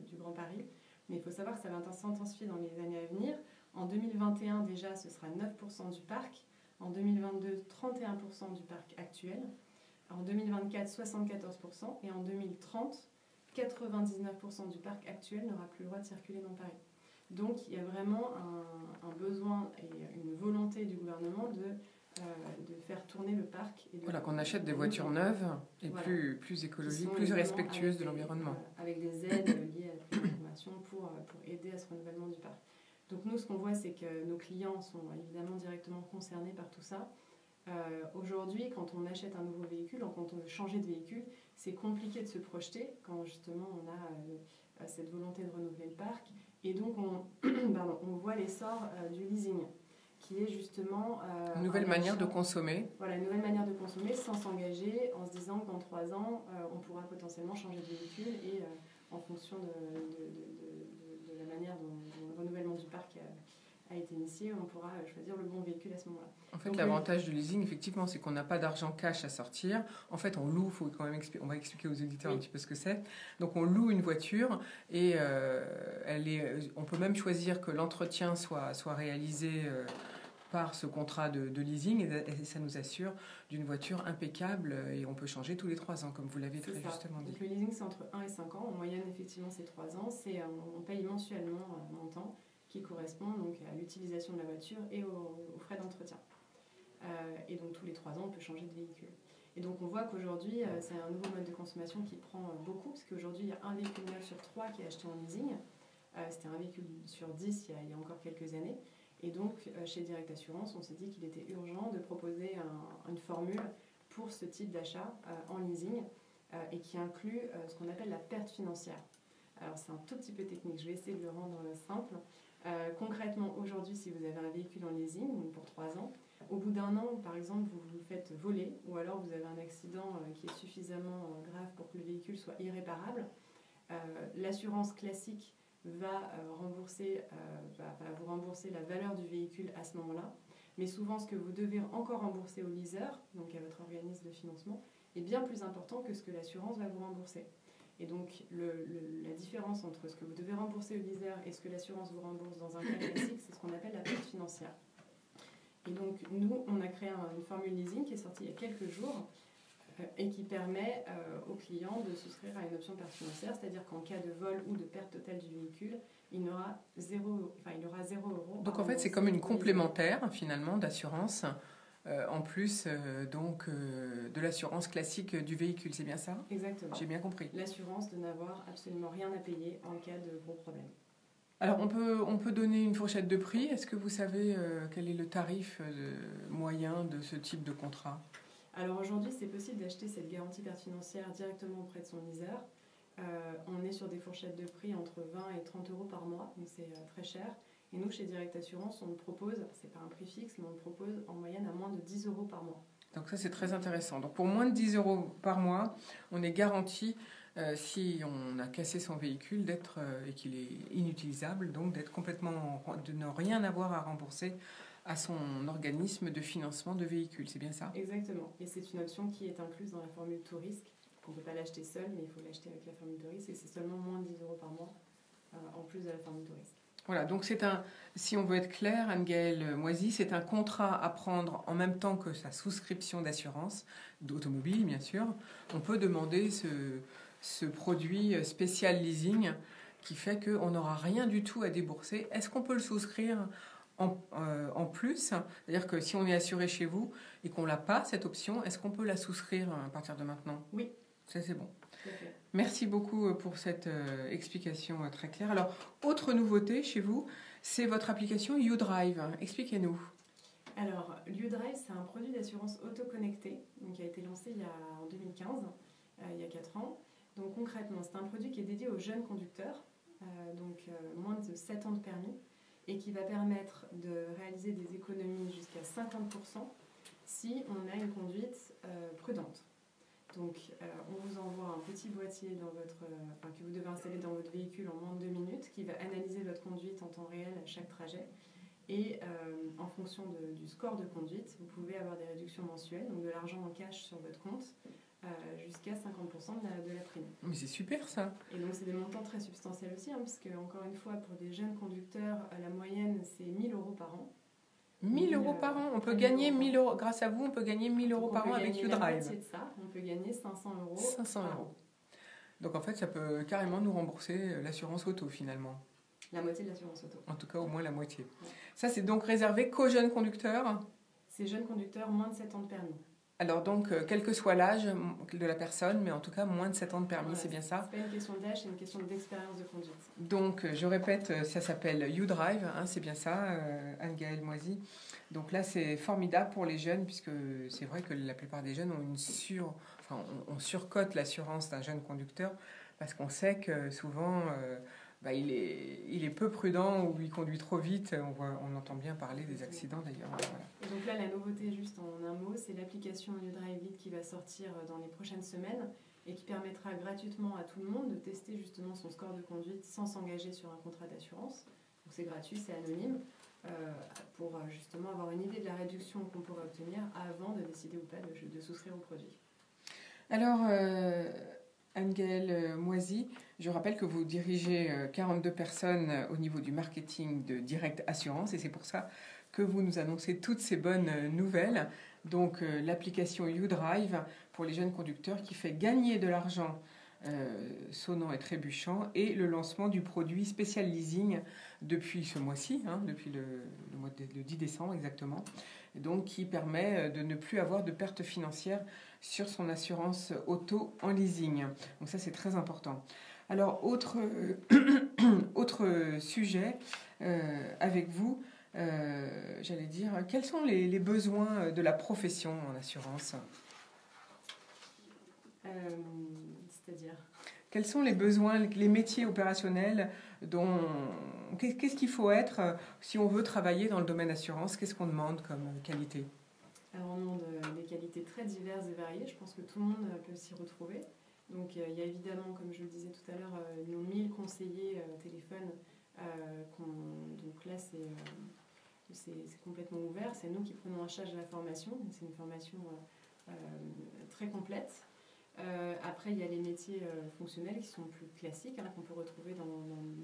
du Grand Paris. Mais il faut savoir que ça va s'intensifier dans les années à venir. En 2021, déjà, ce sera 9% du parc. En 2022, 31% du parc actuel. En 2024, 74%. Et en 2030, 99% du parc actuel n'aura plus le droit de circuler dans Paris. Donc il y a vraiment un besoin et une volonté du gouvernement de faire tourner le parc. Et voilà, qu'on achète des voitures neuves et voilà, plus écologiques, plus respectueuses de l'environnement. Avec des aides liées à la prime de conversion pour aider à ce renouvellement du parc. Donc nous, ce qu'on voit, c'est que nos clients sont évidemment directement concernés par tout ça. Aujourd'hui, quand on achète un nouveau véhicule, quand on veut changer de véhicule, c'est compliqué de se projeter quand justement on a cette volonté de renouveler le parc. Et donc on voit l'essor du leasing, qui est justement... une nouvelle manière de consommer. Voilà, une nouvelle manière de consommer sans s'engager, en se disant que dans 3 ans, on pourra potentiellement changer de véhicule et en fonction de la manière dont le renouvellement du parc a été initié, on pourra choisir le bon véhicule à ce moment-là. En fait, l'avantage du leasing, effectivement, c'est qu'on n'a pas d'argent cash à sortir. En fait, on loue, faut quand même on va expliquer aux auditeurs un petit peu ce que c'est. Donc, on loue une voiture et on peut même choisir que l'entretien soit réalisé par ce contrat de leasing et ça nous assure d'une voiture impeccable et on peut changer tous les 3 ans, comme vous l'avez très justement dit. Donc, le leasing, c'est entre 1 et 5 ans. En moyenne, effectivement, c'est 3 ans. On paye mensuellement un montant qui correspond donc à l'utilisation de la voiture et aux frais d'entretien. Et donc tous les 3 ans, on peut changer de véhicule. Et donc on voit qu'aujourd'hui, c'est un nouveau mode de consommation qui prend beaucoup, parce qu'aujourd'hui, il y a un véhicule neuf sur 3 qui est acheté en leasing. C'était un véhicule sur 10 il y a encore quelques années. Et donc, chez Direct Assurance, on s'est dit qu'il était urgent de proposer une formule pour ce type d'achat en leasing et qui inclut ce qu'on appelle la perte financière. Alors c'est un tout petit peu technique, je vais essayer de le rendre simple. Concrètement, aujourd'hui, si vous avez un véhicule en leasing, donc pour 3 ans, au bout d'1 an, par exemple, vous vous faites voler, ou alors vous avez un accident qui est suffisamment grave pour que le véhicule soit irréparable, l'assurance classique va vous rembourser la valeur du véhicule à ce moment-là. Mais souvent, ce que vous devez encore rembourser au leaser, donc à votre organisme de financement, est bien plus important que ce que l'assurance va vous rembourser. Et donc, la différence entre ce que vous devez rembourser au leaser et ce que l'assurance vous rembourse dans un cas classique, c'est ce qu'on appelle la perte financière. Et donc, nous, on a créé une formule leasing qui est sortie il y a quelques jours et qui permet aux clients de souscrire à une option de perte financière, c'est-à-dire qu'en cas de vol ou de perte totale du véhicule, il aura 0 €. Donc en fait, c'est comme une complémentaire finalement d'assurance, en plus de l'assurance classique du véhicule, c'est bien ça? Exactement. J'ai bien compris. L'assurance de n'avoir absolument rien à payer en cas de gros problèmes. Alors on peut donner une fourchette de prix. Est-ce que vous savez quel est le tarif moyen de ce type de contrat? Alors aujourd'hui, c'est possible d'acheter cette garantie perte financière directement auprès de son leaser. On est sur des fourchettes de prix entre 20 et 30 € par mois, donc c'est très cher. Et nous, chez Direct Assurance, on le propose, c'est pas un prix fixe, mais on le propose en moyenne à moins de 10 € par mois. Donc ça, c'est très intéressant. Donc pour moins de 10 € par mois, on est garanti, si on a cassé son véhicule, et qu'il est inutilisable, donc de ne rien avoir à rembourser à son organisme de financement de véhicules. C'est bien ça? Exactement. Et c'est une option qui est incluse dans la formule tout risque. On ne peut pas l'acheter seul, mais il faut l'acheter avec la formule de risque. Et c'est seulement moins de 10 € par mois, en plus de la formule de risque. Voilà, donc si on veut être clair, Anne-Gaëlle Moisy, c'est un contrat à prendre en même temps que sa souscription d'assurance, d'automobile bien sûr. On peut demander ce produit spécial leasing qui fait qu'on n'aura rien du tout à débourser. Est-ce qu'on peut le souscrire en plus? C'est-à-dire que si on est assuré chez vous et qu'on n'a pas cette option, est-ce qu'on peut la souscrire à partir de maintenant? Oui. Ça, c'est bon. Okay. Merci beaucoup pour cette explication très claire. Alors, autre nouveauté chez vous, c'est votre application YouDrive. Expliquez-nous. Alors, YouDrive, c'est un produit d'assurance auto-connecté qui a été lancé en 2015, il y a 4 ans. Donc concrètement, c'est un produit qui est dédié aux jeunes conducteurs, moins de 7 ans de permis, et qui va permettre de réaliser des économies jusqu'à 50% si on a une conduite prudente. Donc, on vous envoie un petit boîtier que vous devez installer dans votre véhicule en moins de 2 minutes, qui va analyser votre conduite en temps réel à chaque trajet. Et en fonction du score de conduite, vous pouvez avoir des réductions mensuelles, donc de l'argent en cash sur votre compte, jusqu'à 50% de la prime. Mais c'est super ça. Et donc, c'est des montants très substantiels aussi, parce que, encore une fois, pour des jeunes conducteurs, la moyenne, c'est 1 000 € par an. 1 000 € par an, on peut gagner 1 000 €. Grâce à vous, on peut gagner 1 000 € par an avec YouDrive. C'est de ça, on peut gagner 500 €. 500 €. Donc en fait, ça peut carrément nous rembourser l'assurance auto finalement. La moitié de l'assurance auto. En tout cas, au moins la moitié. Ouais. Ça, c'est donc réservé qu'aux jeunes conducteurs? C'est jeunes conducteurs, moins de 7 ans de permis. Alors donc, quel que soit l'âge de la personne, mais en tout cas moins de 7 ans de permis, voilà, c'est bien ça? C'est pas une question d'âge, c'est une question d'expérience de conduite. Donc, je répète, ça s'appelle YouDrive, c'est bien ça, Anne-Gaëlle Moisy. Donc là, c'est formidable pour les jeunes, puisque c'est vrai que la plupart des jeunes ont on surcote l'assurance d'un jeune conducteur, parce qu'on sait que souvent, il est peu prudent ou il conduit trop vite. On entend bien parler des accidents d'ailleurs. Voilà. Et donc là, la nouveauté, juste en un mot, c'est l'application YouDrive Lead qui va sortir dans les prochaines semaines et qui permettra gratuitement à tout le monde de tester justement son score de conduite sans s'engager sur un contrat d'assurance. Donc c'est gratuit, c'est anonyme, pour justement avoir une idée de la réduction qu'on pourrait obtenir avant de décider ou pas de souscrire au produit. Alors, Anne-Gaëlle Moisy, je rappelle que vous dirigez 42 personnes au niveau du marketing de Direct Assurance et c'est pour ça que vous nous annoncez toutes ces bonnes nouvelles. Donc, l'application YouDrive pour les jeunes conducteurs qui fait gagner de l'argent sonnant et trébuchant et le lancement du produit spécial leasing depuis ce mois-ci, depuis le 10 décembre exactement, et donc qui permet de ne plus avoir de pertes financières sur son assurance auto en leasing. Donc ça, c'est très important. Alors, autre sujet avec vous, j'allais dire, quels sont les besoins de la profession en assurance ? C'est-à-dire ? Quels sont les besoins, les métiers opérationnels Qu'est-ce qu'il faut être si on veut travailler dans le domaine assurance? Qu'est-ce qu'on demande comme qualité? Alors, on demande des qualités très diverses et variées. Je pense que tout le monde peut s'y retrouver. Donc, il y a évidemment, comme je le disais tout à l'heure, nos 1000 conseillers téléphone. Donc là, c'est complètement ouvert. C'est nous qui prenons en charge la formation. Donc, c'est une formation très complète. Après, il y a les métiers fonctionnels qui sont plus classiques, qu'on peut retrouver dans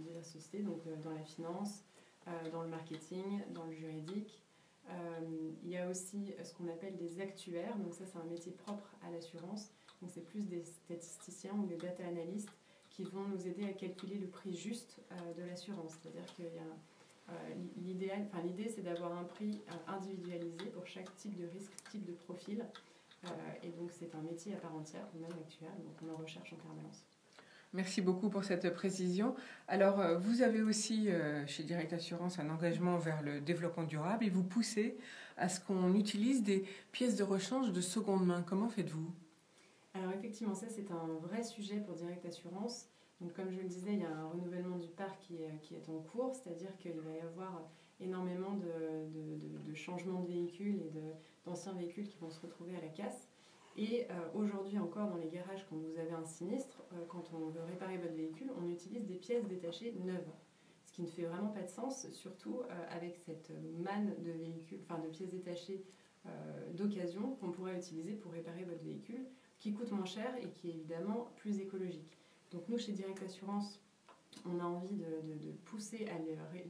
diverses sociétés, donc dans la finance, dans le marketing, dans le juridique. Il y a aussi ce qu'on appelle des actuaires. Donc ça, c'est un métier propre à l'assurance. Donc c'est plus des statisticiens ou des data analystes qui vont nous aider à calculer le prix juste de l'assurance. C'est-à-dire qu'il y a l'idée, c'est d'avoir un prix individualisé pour chaque type de risque, type de profil. Et donc c'est un métier à part entière, même actuel, donc on en recherche en permanence. Merci beaucoup pour cette précision. Alors, vous avez aussi, chez Direct Assurance, un engagement vers le développement durable et vous poussez à ce qu'on utilise des pièces de rechange de seconde main. Comment faites-vous? Alors effectivement, ça c'est un vrai sujet pour Direct Assurance. Donc comme je le disais, il y a un renouvellement du parc qui est en cours, c'est-à-dire qu'il va y avoir énormément de changements de véhicules et d'anciens véhicules qui vont se retrouver à la casse. Et aujourd'hui encore dans les garages, quand vous avez un sinistre, quand on veut réparer votre véhicule, on utilise des pièces détachées neuves. Ce qui ne fait vraiment pas de sens, surtout avec cette manne de véhicules, de pièces détachées d'occasion qu'on pourrait utiliser pour réparer votre véhicule, qui coûte moins cher et qui est évidemment plus écologique. Donc nous, chez Direct Assurance, on a envie de pousser à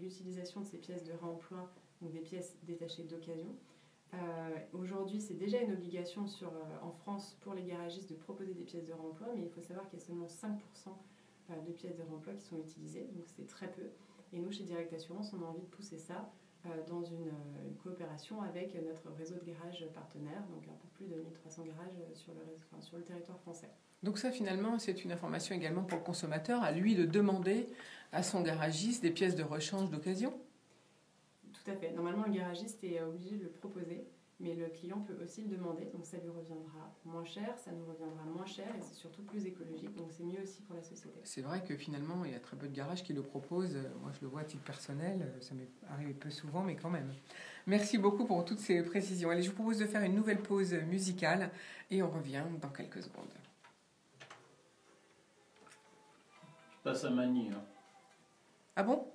l'utilisation de ces pièces de réemploi, donc des pièces détachées d'occasion. Aujourd'hui, c'est déjà une obligation en France pour les garagistes de proposer des pièces de réemploi, mais il faut savoir qu'il y a seulement 5% de pièces de réemploi qui sont utilisées, donc c'est très peu. Et nous, chez Direct Assurance, on a envie de pousser ça dans une coopération avec notre réseau de garages partenaires, donc un peu plus de 1300 garages sur le territoire français. Donc ça, finalement, c'est une information également pour le consommateur, à lui de demander à son garagiste des pièces de rechange d'occasion? Tout à fait. Normalement, le garagiste est obligé de le proposer, mais le client peut aussi le demander, donc ça lui reviendra moins cher, ça nous reviendra moins cher et c'est surtout plus écologique, donc c'est mieux aussi pour la société. C'est vrai que finalement, il y a très peu de garages qui le proposent. Moi, je le vois à titre personnel, ça m'est arrivé peu souvent, mais quand même. Merci beaucoup pour toutes ces précisions. Allez, je vous propose de faire une nouvelle pause musicale et on revient dans quelques secondes. Je passe à Manille. Hein. Ah bon?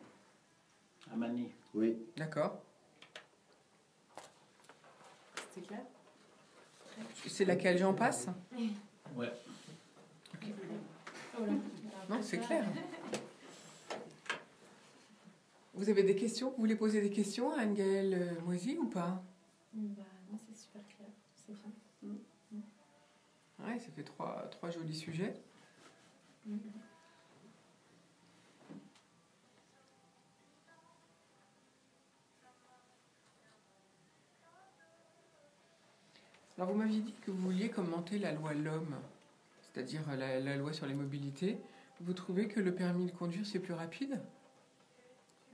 À Manille. Oui. D'accord. C'est clair? C'est laquelle j'en passe? Ouais. Okay. Non, c'est clair. Vous avez des questions? Vous voulez poser des questions à Anne-Gaëlle Moisy ou pas? Non, c'est super clair. C'est bien. Ouais, ça fait trois jolis sujets. Alors, vous m'aviez dit que vous vouliez commenter la loi L'Homme, c'est-à-dire la loi sur les mobilités. Vous trouvez que le permis de conduire, c'est plus rapide?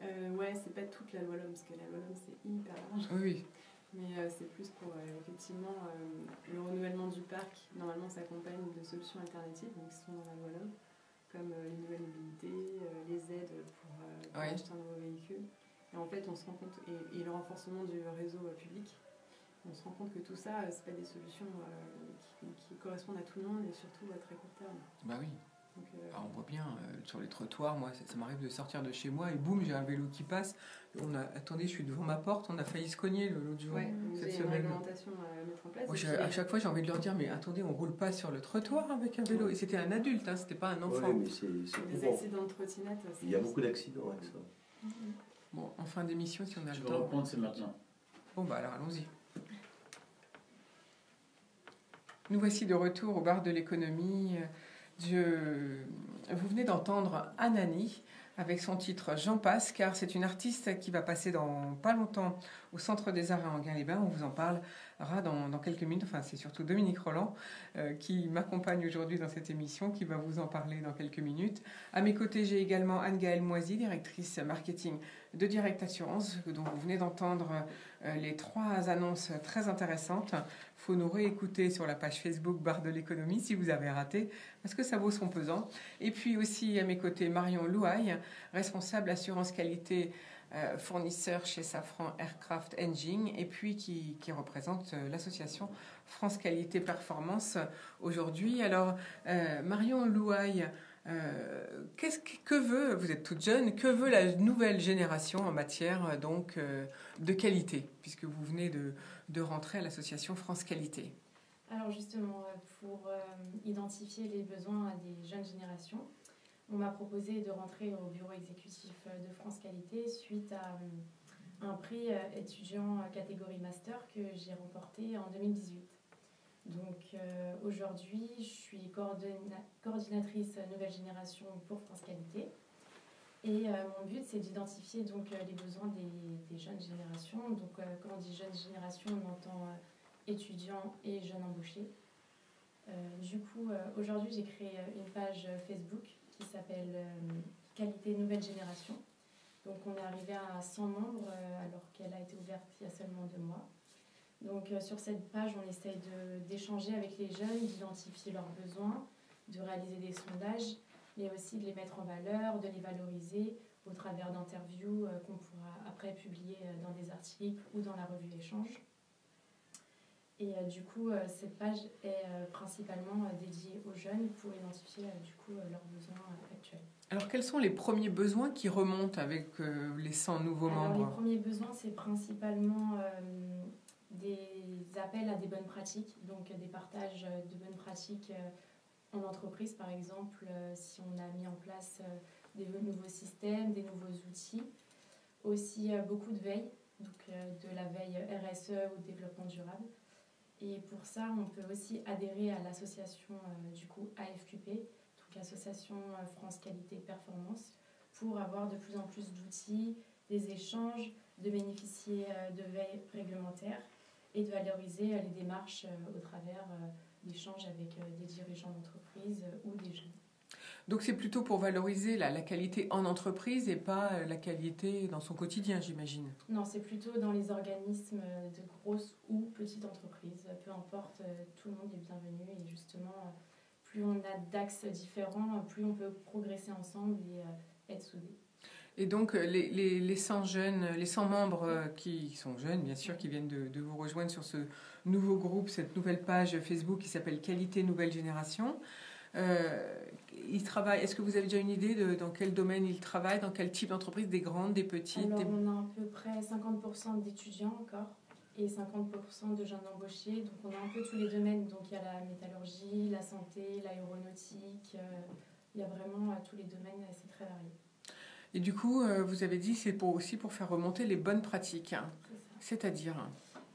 Ouais, c'est pas toute la loi L'Homme, parce que la loi L'Homme, c'est hyper large. Oui. Mais c'est plus pour, effectivement, le renouvellement du parc. Normalement, ça accompagne de solutions alternatives, donc qui sont dans la loi L'Homme, comme les nouvelles mobilités, les aides pour acheter un nouveau véhicule. Et en fait, on se rend compte, et le renforcement du réseau public, on se rend compte que tout ça, c'est pas des solutions qui correspondent à tout le monde et surtout à très court terme. Bah oui. Donc, on voit bien sur les trottoirs, moi, ça m'arrive de sortir de chez moi et boum, j'ai un vélo qui passe. Attendez, je suis devant ma porte, on a failli se cogner l'autre jour. Ouais, cette il y a une réglementation à mettre en place. Moi, à chaque fois, j'ai envie de leur dire, mais attendez, on roule pas sur le trottoir avec un vélo. Et c'était un adulte, hein, c'était pas un enfant. Oui, mais c'est les accidents de trottinette. Il y a beaucoup d'accidents avec ça. Bon, en fin d'émission, si on a Je le vais temps. reprendre, c'est maintenant. Bon, bah alors allons-y. Nous voici de retour au bar de l'économie. Vous venez d'entendre Anani avec son titre J'en passe, car c'est une artiste qui va passer dans pas longtemps au Centre des Arts à Enghien-les-Bains. On vous en parle dans quelques minutes. Enfin, c'est surtout Dominique Roland qui m'accompagne aujourd'hui dans cette émission, qui va vous en parler dans quelques minutes. À mes côtés, j'ai également Anne-Gaëlle Moisy, directrice marketing de Direct Assurance, dont vous venez d'entendre les 3 annonces très intéressantes. Il faut nous réécouter sur la page Facebook Bar de l'économie si vous avez raté, parce que ça vaut son pesant. Et puis aussi à mes côtés, Marion Louaille, responsable assurance qualité fournisseur chez Safran Aircraft Engine, et puis qui représente l'association France Qualité Performance aujourd'hui. Alors, Marion Louaille, que veut, vous êtes toute jeune, que veut la nouvelle génération en matière donc de qualité, puisque vous venez de rentrer à l'association France Qualité? Alors justement, pour identifier les besoins des jeunes générations, on m'a proposé de rentrer au bureau exécutif de France Qualité suite à un prix étudiant catégorie master que j'ai remporté en 2018. Donc aujourd'hui, je suis coordinatrice nouvelle génération pour France Qualité. Et mon but, c'est d'identifier donc les besoins des jeunes générations. Donc quand on dit jeunes générations, on entend étudiants et jeunes embauchés. Du coup, aujourd'hui, j'ai créé une page Facebook qui s'appelle Qualité Nouvelle Génération. Donc on est arrivé à 100 membres alors qu'elle a été ouverte il y a seulement 2 mois. Donc sur cette page, on essaye d'échanger avec les jeunes, d'identifier leurs besoins, de réaliser des sondages, mais aussi de les mettre en valeur, de les valoriser au travers d'interviews qu'on pourra après publier dans des articles ou dans la revue Échange. Et du coup, cette page est principalement dédiée aux jeunes pour identifier du coup leurs besoins actuels. Alors, quels sont les premiers besoins qui remontent avec les 100 nouveaux membres? Les premiers besoins, c'est principalement des appels à des bonnes pratiques, donc des partages de bonnes pratiques en entreprise, par exemple, si on a mis en place des nouveaux systèmes, des nouveaux outils. Aussi beaucoup de veille, donc de la veille RSE ou développement durable. Et pour ça, on peut aussi adhérer à l'association du coup AFQP, donc l'association France Qualité Performance, pour avoir de plus en plus d'outils, des échanges, de bénéficier de veille réglementaire et de valoriser les démarches au travers d'échanges avec des dirigeants d'entreprise ou des jeunes. Donc c'est plutôt pour valoriser la qualité en entreprise et pas la qualité dans son quotidien, j'imagine. Non, c'est plutôt dans les organismes de grosses ou petites entreprises. Peu importe, tout le monde est bienvenu et justement, plus on a d'axes différents, plus on peut progresser ensemble et être soudés. Et donc les 100 jeunes, les 100 membres qui sont jeunes, bien sûr, qui viennent de vous rejoindre sur ce nouveau groupe, cette nouvelle page Facebook qui s'appelle Qualité Nouvelle Génération. Ils travaillent. Est-ce que vous avez déjà une idée dans quel domaine ils travaillent, dans quel type d'entreprise, des grandes, des petites? Alors, on a à peu près 50% d'étudiants encore et 50% de jeunes embauchés. Donc, on a un peu tous les domaines. Donc, il y a la métallurgie, la santé, l'aéronautique. Il y a vraiment tous les domaines, c'est très varié. Et du coup, vous avez dit c'est aussi pour faire remonter les bonnes pratiques. C'est-à-dire?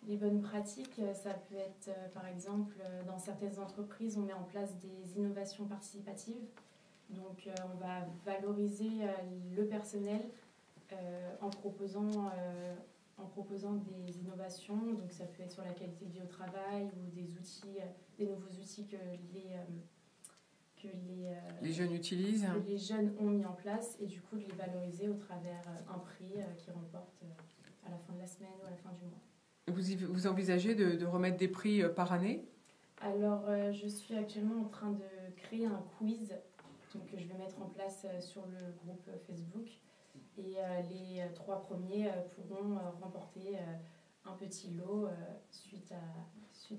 Les bonnes pratiques, ça peut être, par exemple, dans certaines entreprises, on met en place des innovations participatives. Donc, on va valoriser le personnel en proposant des innovations. Donc, ça peut être sur la qualité de vie au travail ou des outils, des nouveaux outils que les jeunes utilisent. Que les jeunes ont mis en place et du coup de les valoriser au travers un prix qu'ils remportent à la fin de la semaine ou à la fin du mois. Vous envisagez de remettre des prix par année? Alors, je suis actuellement en train de créer un quiz donc, que je vais mettre en place sur le groupe Facebook. Et les 3 premiers pourront remporter un petit lot suite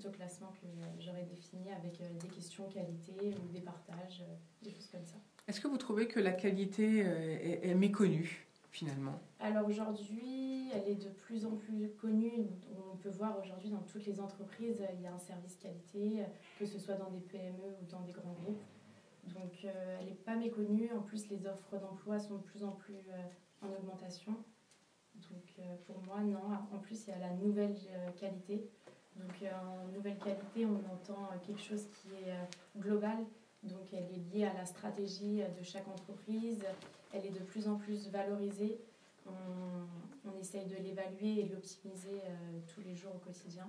au classement que j'aurai défini avec des questions qualité ou des partages, des choses comme ça. Est-ce que vous trouvez que la qualité est méconnue finalement? Alors aujourd'hui, elle est de plus en plus connue. On peut voir aujourd'hui dans toutes les entreprises, il y a un service qualité, que ce soit dans des PME ou dans des grands groupes. Donc elle n'est pas méconnue. En plus, les offres d'emploi sont de plus en plus en augmentation. Donc pour moi, non. En plus, il y a la nouvelle qualité. Donc en nouvelle qualité, on entend quelque chose qui est global. Donc elle est liée à la stratégie de chaque entreprise. Elle est de plus en plus valorisée. On essaye de l'évaluer et de l'optimiser tous les jours au quotidien.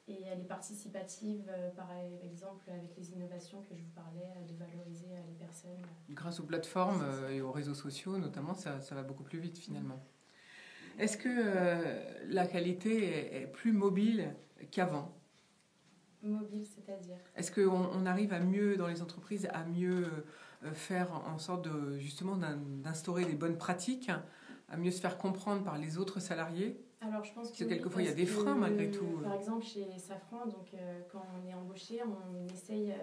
Et elle est participative, par exemple, avec les innovations que je vous parlais, de valoriser les personnes. Grâce aux plateformes et aux réseaux sociaux, notamment, ça va beaucoup plus vite finalement. Est-ce que la qualité est plus mobile qu'avant ? Mobile, c'est-à-dire ? Est-ce qu'on arrive à mieux, dans les entreprises, à mieux faire en sorte de, justement d'instaurer des bonnes pratiques, à mieux se faire comprendre par les autres salariés ? Alors, je pense que quelquefois, il y a des freins malgré tout. Par exemple, chez Safran, donc, quand on est embauché, on essaye,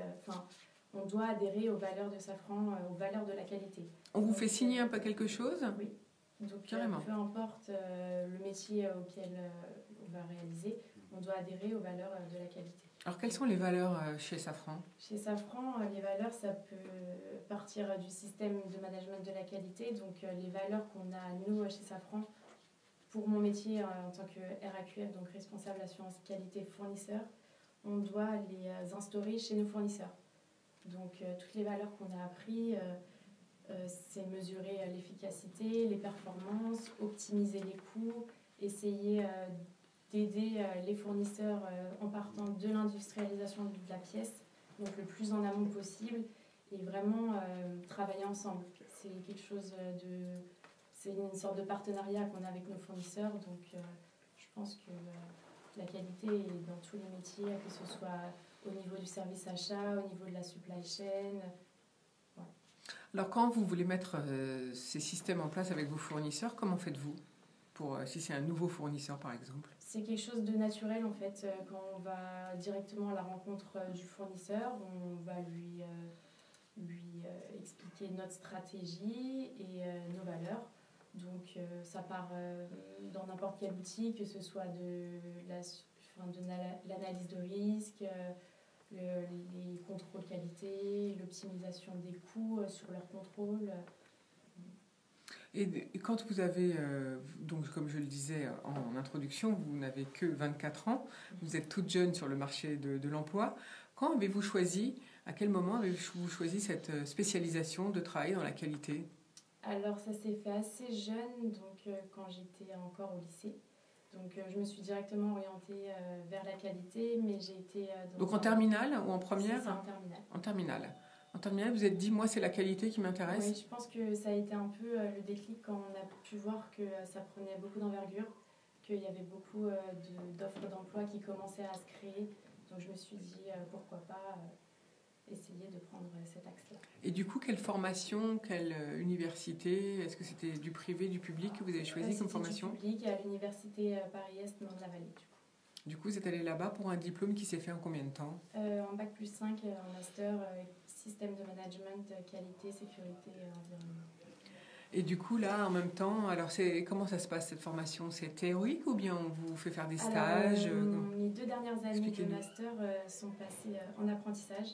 on doit adhérer aux valeurs de Safran, aux valeurs de la qualité. On vous fait signer un peu quelque chose ? Oui. Donc, carrément. Peu importe le métier auquel on va réaliser, on doit adhérer aux valeurs de la qualité. Alors, quelles sont les valeurs chez Safran ? Chez Safran, les valeurs, ça peut partir du système de management de la qualité. Donc, les valeurs qu'on a, nous, chez Safran, pour mon métier en tant que RAQF, donc responsable assurance qualité fournisseur, on doit les instaurer chez nos fournisseurs. Donc, toutes les valeurs qu'on a apprises, c'est mesurer l'efficacité, les performances, optimiser les coûts, essayer d'aider les fournisseurs en partant de l'industrialisation de la pièce, donc le plus en amont possible, et vraiment travailler ensemble. C'est quelque chose c'est une sorte de partenariat qu'on a avec nos fournisseurs, donc je pense que la qualité est dans tous les métiers, que ce soit au niveau du service achat, au niveau de la supply chain. Voilà. Alors quand vous voulez mettre ces systèmes en place avec vos fournisseurs, comment faites-vous pour, si c'est un nouveau fournisseur par exemple ? C'est quelque chose de naturel en fait. Quand on va directement à la rencontre du fournisseur, on va lui expliquer notre stratégie et nos valeurs. Donc ça part dans n'importe quel outil, que ce soit de l'analyse de risque, les contrôles qualité, l'optimisation des coûts sur leur contrôle. Et quand vous avez, donc comme je le disais en introduction, vous n'avez que 24 ans, vous êtes toute jeune sur le marché de l'emploi. Quand avez-vous choisi, à quel moment avez-vous choisi cette spécialisation de travail dans la qualité ? Alors ça s'est fait assez jeune, donc quand j'étais encore au lycée. Donc je me suis directement orientée vers la qualité, mais j'ai été... donc en terminale ou en première ? C'est ça, en terminale. En terminale. En terminale, vous vous êtes dit, moi c'est la qualité qui m'intéresse ? Oui, je pense que ça a été un peu le déclic quand on a pu voir que ça prenait beaucoup d'envergure, qu'il y avait beaucoup d'offres d'emploi qui commençaient à se créer. Donc je me suis dit, pourquoi pas essayer de prendre cet axe-là. Et du coup, quelle formation, quelle université ? Est-ce que c'était du privé, du public que vous avez choisi comme formation ? C'était du public à l'université Paris-Est, Marne-la-Vallée. Du coup, vous êtes allé là-bas pour un diplôme qui s'est fait en combien de temps ? En bac plus 5, en master, système de management, qualité, sécurité, environnement. Et du coup, là, en même temps, alors comment ça se passe cette formation ? C'est théorique ou bien on vous fait faire des stages ? Mes 2 dernières années de master sont passées en apprentissage,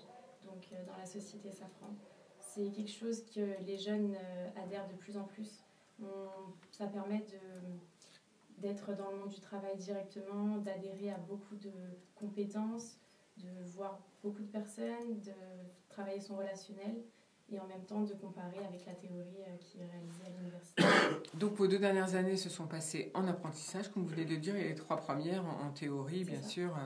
donc dans la société Safran. C'est quelque chose que les jeunes adhèrent de plus en plus. Ça permet d'être dans le monde du travail directement, d'adhérer à beaucoup de compétences, de voir beaucoup de personnes, de travailler son relationnel et en même temps de comparer avec la théorie qui est réalisée à l'université. Donc vos 2 dernières années se sont passées en apprentissage, comme vous venez de le dire, et les 3 premières en théorie, bien sûr,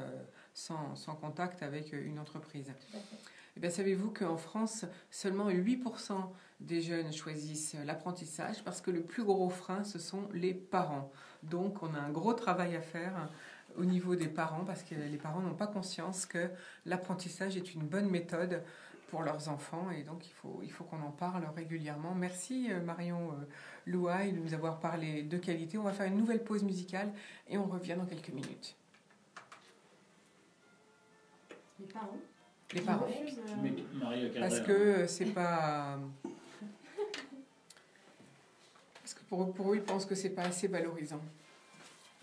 sans contact avec une entreprise. Tout à fait. Et bien, savez-vous qu'en France, seulement 8% des jeunes choisissent l'apprentissage parce que le plus gros frein, ce sont les parents. Donc, on a un gros travail à faire au niveau des parents parce que les parents n'ont pas conscience que l'apprentissage est une bonne méthode pour leurs enfants et donc il faut qu'on en parle régulièrement. Merci Marion Louaille de nous avoir parlé de qualité. On va faire une nouvelle pause musicale et on revient dans quelques minutes. Les parents. Les parents. Parce que c'est pas... Parce que pour eux, ils pensent que c'est pas assez valorisant.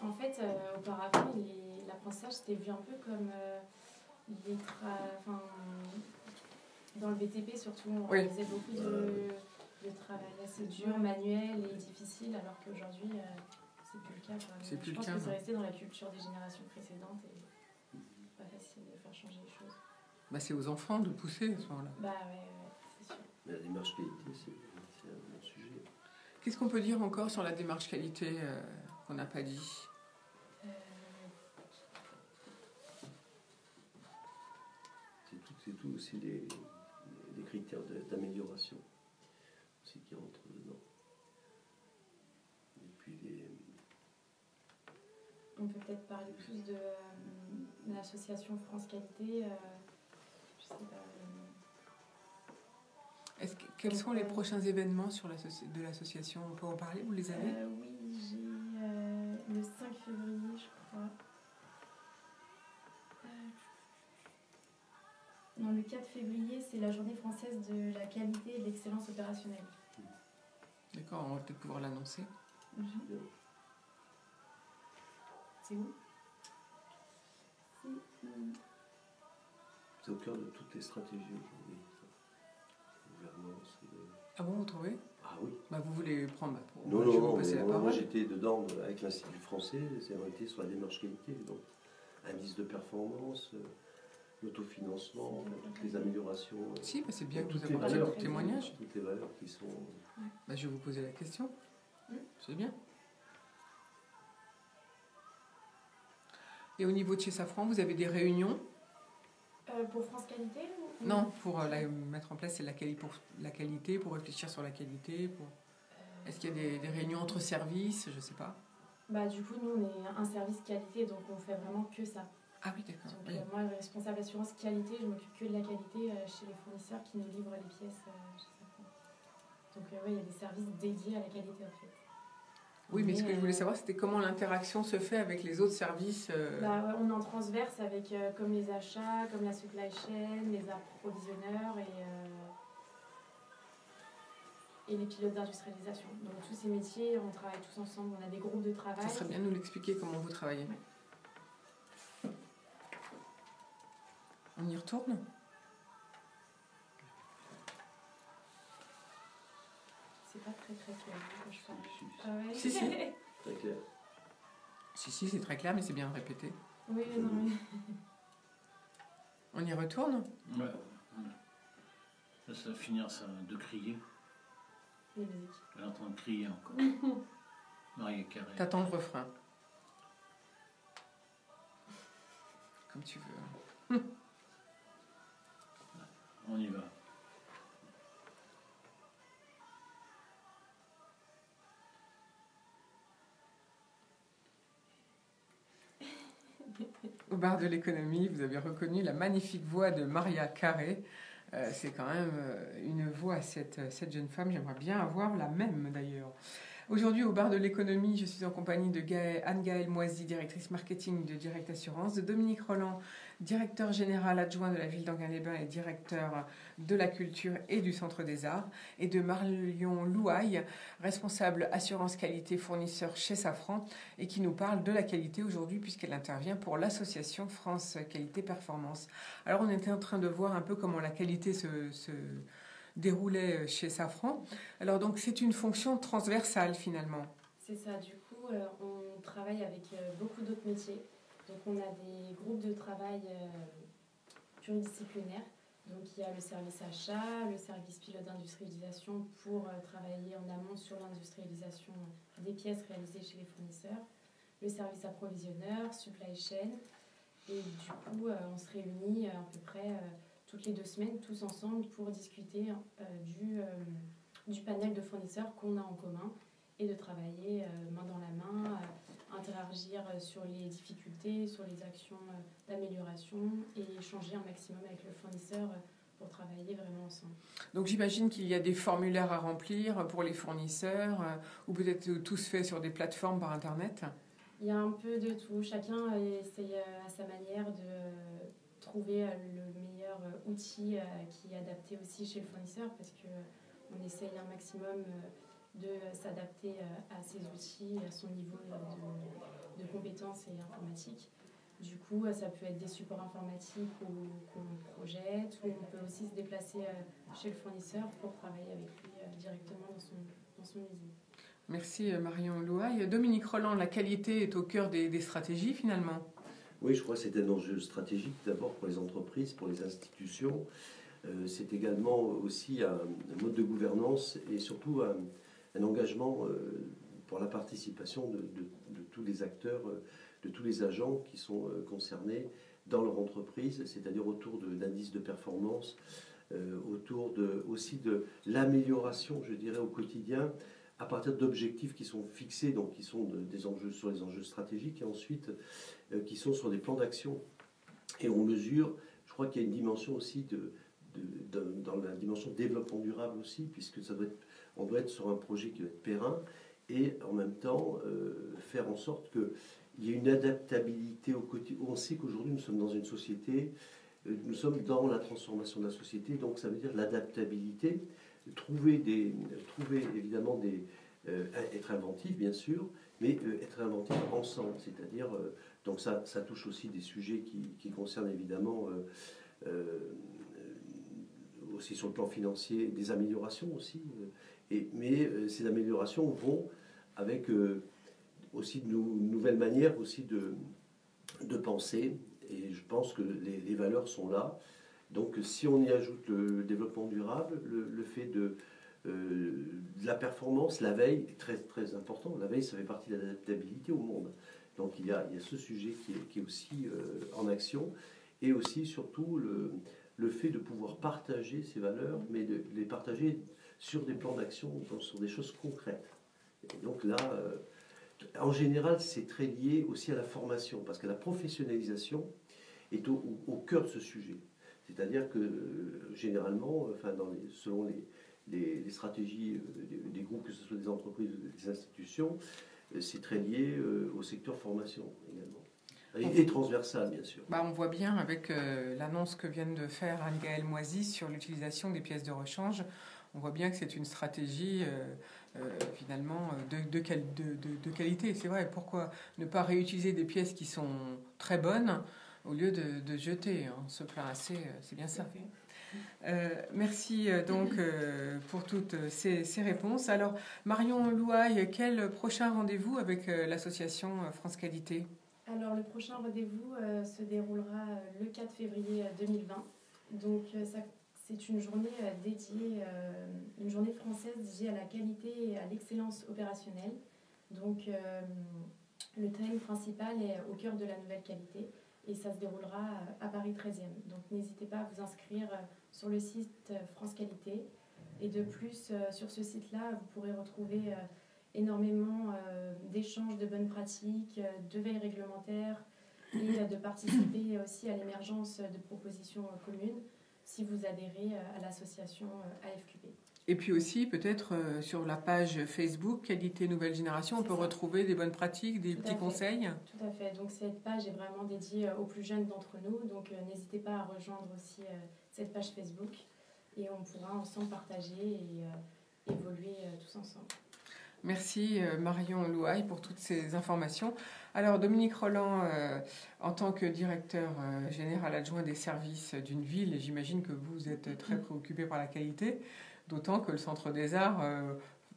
En fait, auparavant, l'apprentissage, c'était vu un peu comme dans le BTP, surtout, on faisait beaucoup de travail assez dur, manuel et difficile, alors qu'aujourd'hui, c'est plus le cas. Je pense que c'est resté dans la culture des générations précédentes et pas facile de faire changer les choses. Bah, c'est aux enfants de pousser à ce moment-là. Bah ouais, c'est sûr. La démarche qualité, c'est un bon sujet. Qu'est-ce qu'on peut dire encore sur la démarche qualité qu'on n'a pas dit ? aussi des critères d'amélioration aussi qui rentrent dedans. Et puis On peut peut-être parler plus de l'association France Qualité. Je sais pas. Quels sont les prochains événements de l'association? On peut en parler? Vous les avez? Oui, j'ai le 5 février, je crois. Non, le 4 février, c'est la journée française de la qualité et de l'excellence opérationnelle. D'accord, on va peut-être pouvoir l'annoncer. C'est où? c'est au cœur de toutes les stratégies aujourd'hui. Gouvernance. Ah bon, vous trouvez? Ah oui. Bah, vous voulez prendre Non, je vais vous non, passer la moi parole. j'étais dedans avec l'Institut français, c'est orienté sur la démarche qualité, donc indice de performance, l'autofinancement, toutes les améliorations. Si, bah, c'est bien que toutes vous les apportiez valeurs, votre témoignage. Toutes les valeurs qui sont. Bah, je vais vous poser la question. C'est bien. Et au niveau de chez Safran, vous avez des réunions? Pour France Qualité ou... Non, pour mettre en place la qualité, pour réfléchir sur la qualité. Est-ce qu'il y a des réunions entre services? Je ne sais pas. Bah, du coup, nous, on est un service qualité, donc on fait vraiment que ça. Ah oui, d'accord. Donc, Oui. moi, responsable assurance qualité, je m'occupe que de la qualité chez les fournisseurs qui nous livrent les pièces chez Safran. Donc, oui, il y a des services dédiés à la qualité, en fait. Oui, mais ce que je voulais savoir, c'était comment l'interaction se fait avec les autres services. Bah, ouais, on est en transverse avec comme les achats, comme la supply chain, les approvisionneurs et les pilotes d'industrialisation. Donc tous ces métiers, on travaille tous ensemble, on a des groupes de travail. Ça serait bien de nous l'expliquer comment vous travaillez. Ouais. On y retourne? C'est pas très très clair quand je parle. Si, Ah ouais. Si, si. Très clair. Si, c'est très clair, mais c'est bien de répéter. Oui, non, mais... On y retourne? Ouais. Là, ça va finir de crier. Les musiques. Elle est en train de crier encore. Maria Carré. T'attends le refrain. Comme tu veux. On y va. Au bar de l'économie, vous avez reconnu la magnifique voix de Maria Carré. C'est quand même une voix, cette jeune femme. J'aimerais bien avoir la même d'ailleurs. Aujourd'hui, au bar de l'économie, je suis en compagnie de Anne-Gaëlle Moisy, directrice marketing de Direct Assurance, de Dominique Roland, directeur général adjoint de la ville d'Enghien-les-Bains et directeur de la culture et du Centre des Arts, et de Marion Louaille, responsable assurance qualité fournisseur chez Safran, et qui nous parle de la qualité aujourd'hui puisqu'elle intervient pour l'association France Qualité Performance. Alors on était en train de voir un peu comment la qualité se déroulait chez Safran. Alors donc c'est une fonction transversale finalement. C'est ça, du coup on travaille avec beaucoup d'autres métiers. Donc on a des groupes de travail pluridisciplinaires. Donc il y a le service achat, le service pilote d'industrialisation pour travailler en amont sur l'industrialisation des pièces réalisées chez les fournisseurs, le service approvisionneur, supply chain. Et du coup on se réunit à peu près toutes les 2 semaines, tous ensemble, pour discuter du panel de fournisseurs qu'on a en commun et de travailler main dans la main, interagir sur les difficultés, sur les actions d'amélioration et échanger un maximum avec le fournisseur pour travailler vraiment ensemble. Donc j'imagine qu'il y a des formulaires à remplir pour les fournisseurs ou peut-être tout se fait sur des plateformes par Internet. Il y a un peu de tout. Chacun essaye à sa manière de trouver le meilleur outil qui est adapté aussi chez le fournisseur parce qu'on essaye un maximum de s'adapter à ses outils, à son niveau de compétences et informatique. Du coup, ça peut être des supports informatiques qu'on projette, ou on peut aussi se déplacer chez le fournisseur pour travailler avec lui directement dans son usine. Merci Marion Louaille. Dominique Roland, la qualité est au cœur des stratégies finalement. Oui, je crois que c'est un enjeu stratégique d'abord pour les entreprises, pour les institutions. C'est également aussi un mode de gouvernance et surtout un engagement pour la participation de tous les acteurs, de tous les agents qui sont concernés dans leur entreprise, c'est-à-dire autour d'indices de performance, autour aussi de l'amélioration, je dirais, au quotidien, à partir d'objectifs qui sont fixés, donc qui sont des enjeux sur les enjeux stratégiques, et ensuite qui sont sur des plans d'action. Et on mesure, je crois qu'il y a une dimension aussi dans la dimension développement durable aussi, puisque on doit être sur un projet qui va être périn, et en même temps faire en sorte qu'il y ait une adaptabilité au quotidien. On sait qu'aujourd'hui nous sommes dans une société, nous sommes dans la transformation de la société, donc ça veut dire l'adaptabilité, trouver évidemment être inventif bien sûr, mais être inventif ensemble, c'est-à-dire donc ça touche aussi des sujets qui concernent évidemment aussi sur le plan financier des améliorations aussi, mais ces améliorations vont avec aussi de nouvelles manières aussi de penser, et je pense que les valeurs sont là. Donc si on y ajoute le développement durable, le fait de la performance, la veille est très, très important. La veille, ça fait partie de l'adaptabilité au monde. Donc il y a ce sujet qui est aussi en action, et aussi surtout le fait de pouvoir partager ces valeurs, mais de les partager sur des plans d'action, sur des choses concrètes. Et donc là, en général, c'est très lié aussi à la formation, parce que la professionnalisation est au cœur de ce sujet. C'est-à-dire que généralement, selon les stratégies des groupes, que ce soit des entreprises ou des institutions, c'est très lié au secteur formation également. Et transversal, bien sûr. On voit bien avec l'annonce que viennent de faire Anne-Gaëlle Moisy sur l'utilisation des pièces de rechange, on voit bien que c'est une stratégie finalement de qualité. C'est vrai, pourquoi ne pas réutiliser des pièces qui sont très bonnes au lieu de jeter? On se plaint assez, c'est bien ça. Merci donc pour toutes ces réponses. Alors, Marion Louaille, quel prochain rendez-vous avec l'association France Qualité? Alors, le prochain rendez-vous se déroulera le 4 février 2020. Donc, c'est une journée une journée française dédiée à la qualité et à l'excellence opérationnelle. Donc, le thème principal est au cœur de la nouvelle qualité, et ça se déroulera à Paris 13e. Donc, n'hésitez pas à vous inscrire sur le site France Qualité. Et de plus, sur ce site-là, vous pourrez retrouver énormément d'échanges de bonnes pratiques, de veille réglementaire, et de participer aussi à l'émergence de propositions communes si vous adhérez à l'association AFQP. Et puis aussi, peut-être sur la page Facebook Qualité Nouvelle Génération, on peut retrouver des bonnes pratiques, des petits conseils. Tout à fait. Donc cette page est vraiment dédiée aux plus jeunes d'entre nous. Donc n'hésitez pas à rejoindre aussi cette page Facebook, et on pourra ensemble partager et évoluer tous ensemble. Merci Marion Louaille pour toutes ces informations. Alors Dominique Roland, en tant que directeur général adjoint des services d'une ville, j'imagine que vous êtes très préoccupé par la qualité, d'autant que le Centre des Arts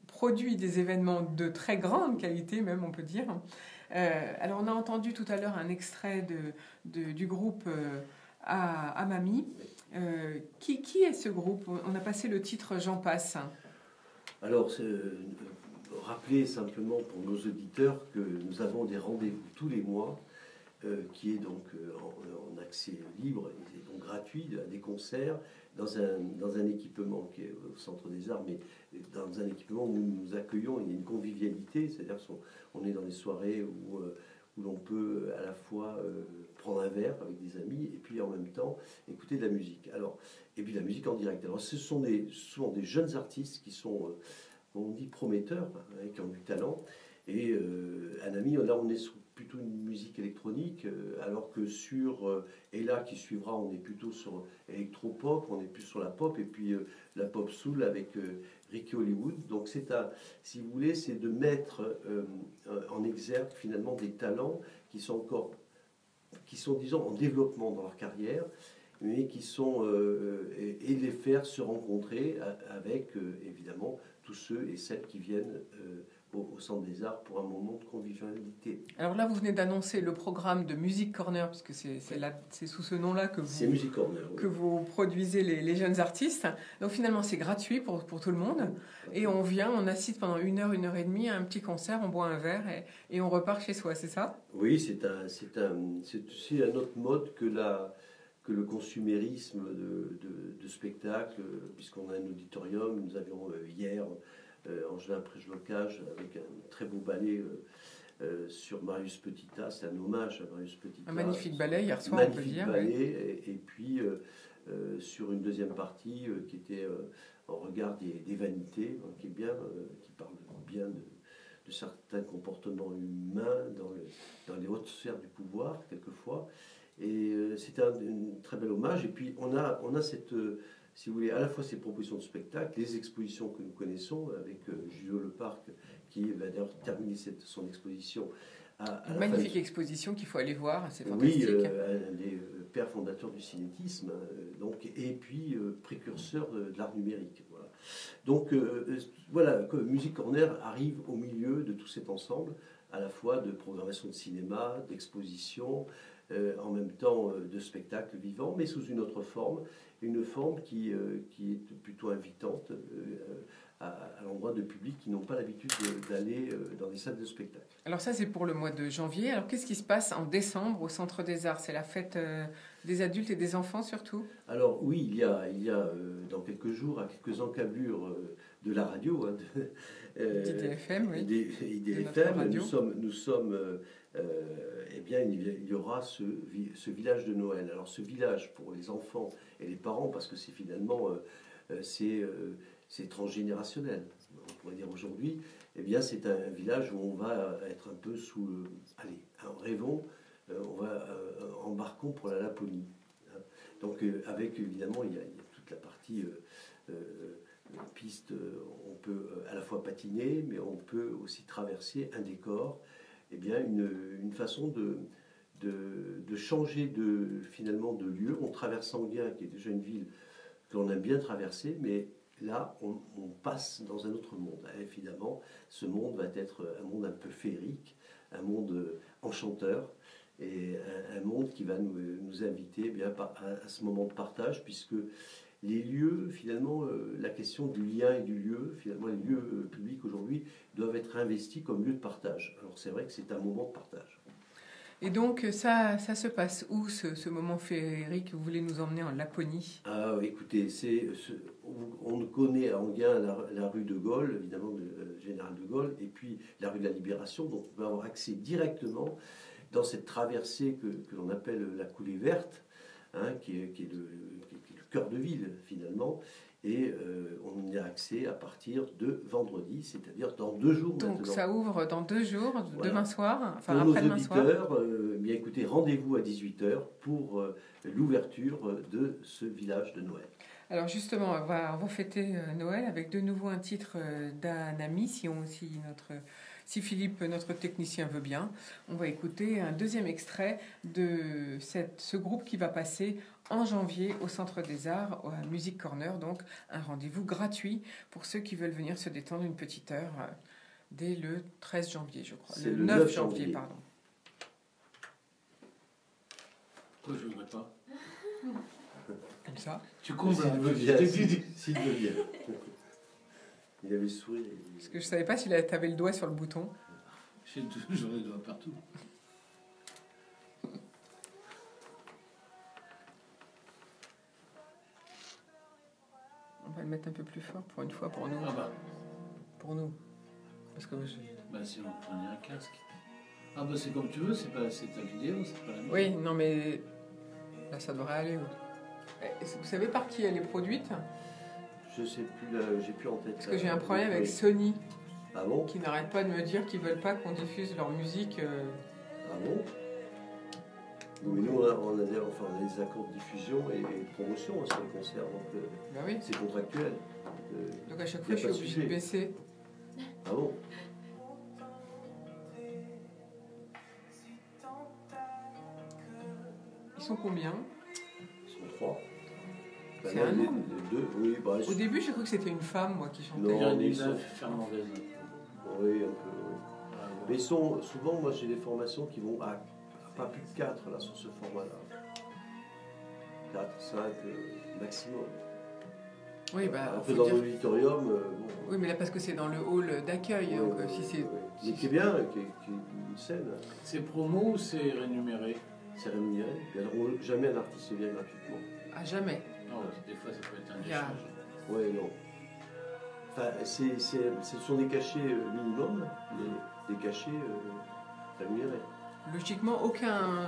produit des événements de très grande qualité, même on peut dire. Alors on a entendu tout à l'heure un extrait du groupe à Mamie. Qui est ce groupe? On a passé le titre J'en passe. Alors, rappeler simplement pour nos auditeurs que nous avons des rendez-vous tous les mois, qui est donc en accès libre et donc gratuit, des concerts dans un équipement qui est au Centre des Arts, mais dans un équipement où nous accueillons, il y a une convivialité, c'est-à-dire qu'on est dans des soirées où l'on peut à la fois prendre un verre avec des amis et puis en même temps écouter de la musique. Alors, et puis la musique en direct. Alors ce sont souvent des jeunes artistes qui sont, on dit, prometteurs, hein, qui ont du talent. Et un ami, là on est sur plutôt une musique électronique, alors que sur Ella qui suivra, on est plutôt sur électropop, on est plus sur la pop, et puis la pop soul avec Ricky Hollywood. Donc si vous voulez, c'est de mettre en exergue finalement des talents qui sont disons en développement dans leur carrière, mais qui sont et les faire se rencontrer avec évidemment tous ceux et celles qui viennent au Centre des Arts pour un moment de convivialité. Alors là, vous venez d'annoncer le programme de Music Corner, parce que c'est sous ce nom-là que C'est Music Corner. Oui. que vous produisez les jeunes artistes. Donc finalement, c'est gratuit pour tout le monde. Et on vient, on assiste pendant 1 heure et demie à un petit concert, on boit un verre et on repart chez soi, c'est ça? Oui, c'est aussi un autre mode que le consumérisme de spectacle, puisqu'on a un auditorium. Nous avions hier Angelin Prejlocage avec un très beau ballet sur Marius Petitas. C'est un hommage à Marius Petitas. Un magnifique ballet hier soir, on peut dire. Magnifique ballet, Oui. et puis sur une deuxième partie qui était en regard des vanités, hein, qui parle bien de certains comportements humains dans les hautes sphères du pouvoir, quelquefois. Et c'était un très bel hommage. Et puis on a cette, si vous voulez, à la fois ces propositions de spectacle, les expositions que nous connaissons, avec Julio Leparc, qui va d'ailleurs terminer son exposition. Une magnifique exposition qu'il faut aller voir, c'est fantastique. Oui, un des pères fondateurs du cinétisme, donc, et puis précurseur de l'art numérique. Voilà. Donc voilà, que Music Corner arrive au milieu de tout cet ensemble, à la fois de programmation de cinéma, d'exposition, en même temps de spectacle vivant, mais sous une autre forme, une forme qui est plutôt invitante à l'endroit de publics qui n'ont pas l'habitude d'aller dans des salles de spectacle. Alors ça, c'est pour le mois de janvier. Alors qu'est-ce qui se passe en décembre au Centre des Arts? C'est la fête des adultes et des enfants surtout? Alors oui, il y a dans quelques jours, à quelques encablures de la radio, hein, d'IDFM, oui. d'IDFM, nous sommes eh bien, il y aura ce village de Noël. Alors ce village pour les enfants et les parents, parce que c'est finalement c'est transgénérationnel, on pourrait dire aujourd'hui, eh bien c'est un village où on va être un peu sous le... Allez, rêvons, embarquons pour la Laponie. Hein. Donc avec évidemment, il y a toute la partie piste, on peut à la fois patiner, mais on peut aussi traverser un décor, eh bien une façon de changer finalement de lieu. On traverse Enghien, qui est déjà une ville que l'on aime bien traverser, mais là, on passe dans un autre monde. Évidemment, ce monde va être un monde un peu féerique, un monde enchanteur, et un monde qui va nous inviter à ce moment de partage, puisque les lieux, finalement, la question du lien et du lieu, finalement, les lieux publics aujourd'hui doivent être investis comme lieu de partage. Alors c'est vrai que c'est un moment de partage. Et donc, ça se passe où, ce moment féerique? Vous voulez nous emmener en Laponie? Ah, écoutez, on connaît à Enghien la rue de Gaulle, évidemment, Général de Gaulle, et puis la rue de la Libération, donc on peut avoir accès directement dans cette traversée que l'on appelle la coulée verte, hein, qui est le cœur de ville, finalement. Et on y a accès à partir de vendredi, c'est-à-dire dans 2 jours donc, maintenant. ça ouvre dans 2 jours, voilà. Demain soir, enfin pour après-demain soir. Pour nos auditeurs, bien écoutez, rendez-vous à 18h pour l'ouverture de ce village de Noël. Alors justement, on va fêter Noël avec de nouveau un titre d'un ami, si Philippe, notre technicien, veut bien. On va écouter un deuxième extrait de ce groupe qui va passer en janvier au Centre des Arts, à Music Corner, donc un rendez-vous gratuit pour ceux qui veulent venir se détendre une petite heure dès le 13 janvier, je crois. C'est le 9 janvier, pardon. Pourquoi je ne voudrais pas? Comme ça. Tu combles un peu. S'il veut bien. Il avait souri. Parce que je ne savais pas si tu avais le doigt sur le bouton. J'ai toujours les doigts partout. On va le mettre un peu plus fort pour une fois, pour nous. Ah bah. Pour nous. Parce que Bah si on prenait un casque. Ah bah c'est comme tu veux, c'est ta vidéo, c'est pas la mienne. oui, non mais là ça devrait aller. Oui. Vous savez par qui elle est produite? Je sais plus, j'ai plus en tête. Parce que j'ai un problème avec Sony. Ah bon? Qui n'arrête pas de me dire qu'ils veulent pas qu'on diffuse leur musique. Ah bon? Mais nous, on a des accords de diffusion et de promotion sur les concerts, donc bah oui. c'est contractuel. Donc à chaque fois, je suis obligée de baisser. Ah bon? Ils sont combien? Ils sont 3. C'est un homme? Les 2, oui. Bah, au début, j'ai cru que c'était une femme, moi, qui chantait. Non, Il y a une fernandaise. Bon, Oui, un peu, oui. Mais ils sont, souvent, moi j'ai des formations qui vont à pas plus de 4 là, sur ce format-là. 4, 5 maximum. Oui, bah, Un faut peu dans dire- l'auditorium. Bon. Oui, mais là, parce que c'est dans le hall d'accueil. Oui, Donc, oui, si oui, c'est. oui. Mais qui est bien, qui est une scène. C'est promo ou c'est rémunéré? C'est rémunéré. Jamais un artiste vient gratuitement. À jamais. Non, des fois ça peut être un Il y a- échange. Oui, non. Enfin, ce sont des cachets minimum, des cachets rémunérés. Logiquement, aucun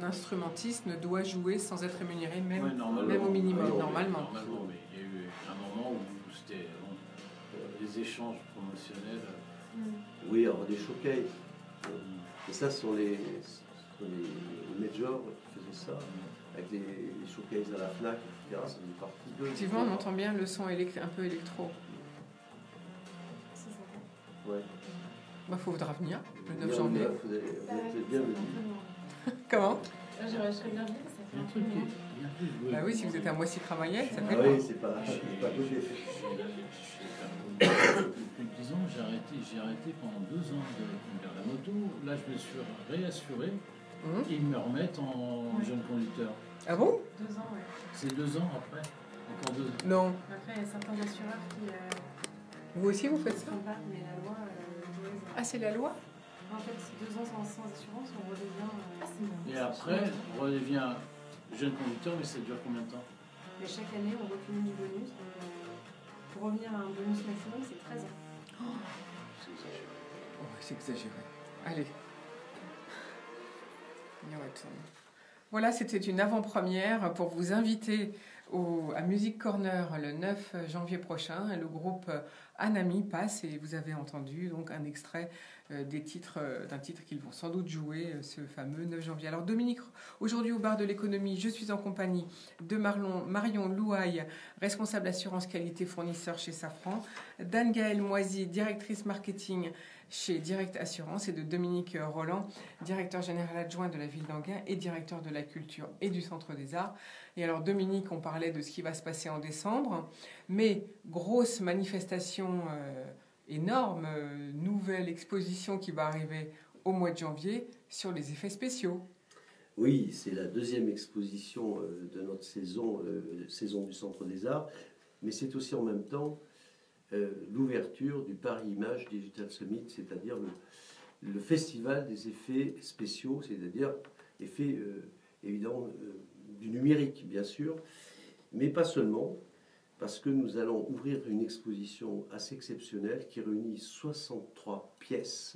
instrumentiste ne doit jouer sans être rémunéré, même, Ouais, normalement. même au minimum, Non, normalement. Normalement, mais il y a eu un moment où c'était des échanges promotionnels. Oui, alors des showcases. Et ça, ce sont les majors qui faisaient ça, avec les showcases à la FNAC, etc. Ça faisait partie d'eux. Effectivement, on entend bien le son un peu électro. C'est sympa. Ouais. Bah, faudra venir le 9 Bien, janvier. vous êtes bien venu. Comment Je serais bien venue, ça Il y fait a un un peu truc qui loin. il y a un truc, Bah oui, si vous êtes à Moissy-Cramayel, ça fait Ah loin. oui, c'est pas côté. Depuis 10 ans, j'ai arrêté pendant 2 ans de conduire la moto. Là, je me suis réassuré Hum. et ils me remettent en jeune conducteur. Ah bon? 2 ans, ouais. C'est 2 ans après. Encore 2 ans. Non. Après, il y a certains assureurs qui Vous aussi, vous faites ne ça? font pas, mais la loi autorise. Ah, c'est la loi? En fait, 2 ans sans assurance, on redevient. Ah, c'est bon. Et après, on redevient jeune conducteur, mais ça dure combien de temps? Mais chaque année, on recumule du bonus. Donc, pour revenir à un bonus maximum, c'est 13 ans. C'est exagéré. Oh, c'est exagéré. Allez. Mirouette. Voilà, c'était une avant-première pour vous inviter à Music Corner le 9 janvier prochain. Et le groupe Anami passe et vous avez entendu donc un extrait d'un titre qu'ils vont sans doute jouer ce fameux 9 janvier. Alors Dominique, aujourd'hui au bar de l'économie, je suis en compagnie de Marion Louaille, responsable assurance qualité fournisseur chez Safran, d'Anne-Gaëlle Moisy, directrice marketing chez Direct Assurance, et de Dominique Roland, directeur général adjoint de la ville d'Enghien et directeur de la culture et du Centre des Arts. Et alors Dominique, on parlait de ce qui va se passer en décembre, mais grosse manifestation énorme, nouvelle exposition qui va arriver au mois de janvier sur les effets spéciaux. Oui, c'est la deuxième exposition de notre saison du Centre des Arts, mais c'est aussi en même temps l'ouverture du Paris Image Digital Summit, c'est-à-dire le festival des effets spéciaux, c'est-à-dire effets évidemment du numérique, bien sûr, mais pas seulement, parce que nous allons ouvrir une exposition assez exceptionnelle qui réunit 63 pièces,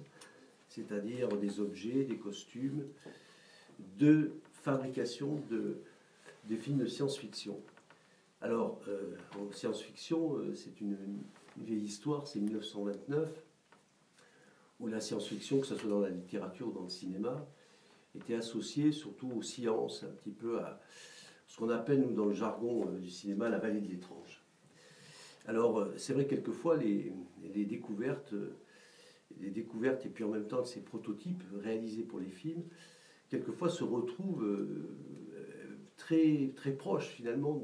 c'est-à-dire des objets, des costumes, de fabrication des films de science-fiction. Alors, en science-fiction, c'est une vieille histoire, c'est 1929, où la science-fiction, que ce soit dans la littérature ou dans le cinéma, était associée surtout aux sciences, un petit peu à ce qu'on appelle, nous, dans le jargon du cinéma, la vallée de l'étrange. Alors, c'est vrai, quelquefois, les découvertes, et puis en même temps, ces prototypes réalisés pour les films, quelquefois se retrouvent très, très proches, finalement,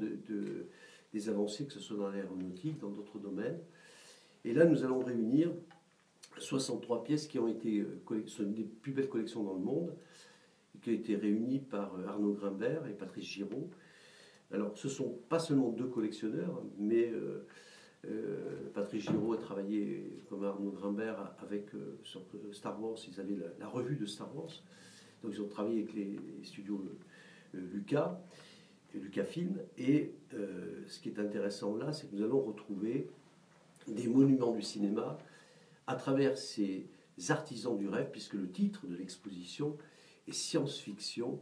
des avancées, que ce soit dans l'aéronautique, dans d'autres domaines. Et là, nous allons réunir 63 pièces qui ont été sont une des plus belles collections dans le monde, qui a été réunies par Arnaud Grimbert et Patrice Giraud. Alors, ce ne sont pas seulement deux collectionneurs, mais Patrice Giraud a travaillé comme Arnaud Grimbert avec sur Star Wars. Ils avaient la revue de Star Wars. Donc, ils ont travaillé avec les studios Lucasfilm. Et ce qui est intéressant là, c'est que nous allons retrouver des monuments du cinéma à travers ces artisans du rêve, puisque le titre de l'exposition est science-fiction,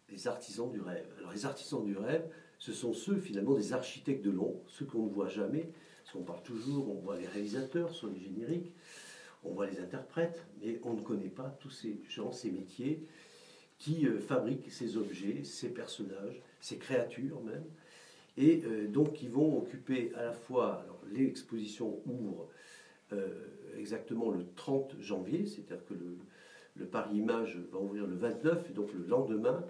les artisans du rêve. Alors les artisans du rêve, ce sont ceux finalement des architectes de l'ombre, ceux qu'on ne voit jamais, parce qu'on parle toujours, on voit les réalisateurs sur les génériques, on voit les interprètes, mais on ne connaît pas tous ces gens, ces métiers qui fabriquent ces objets, ces personnages, ces créatures même, et donc qui vont occuper à la fois, alors l'exposition ouvre exactement le 30 janvier, c'est-à-dire que le Paris Image va ouvrir le 29, et donc le lendemain,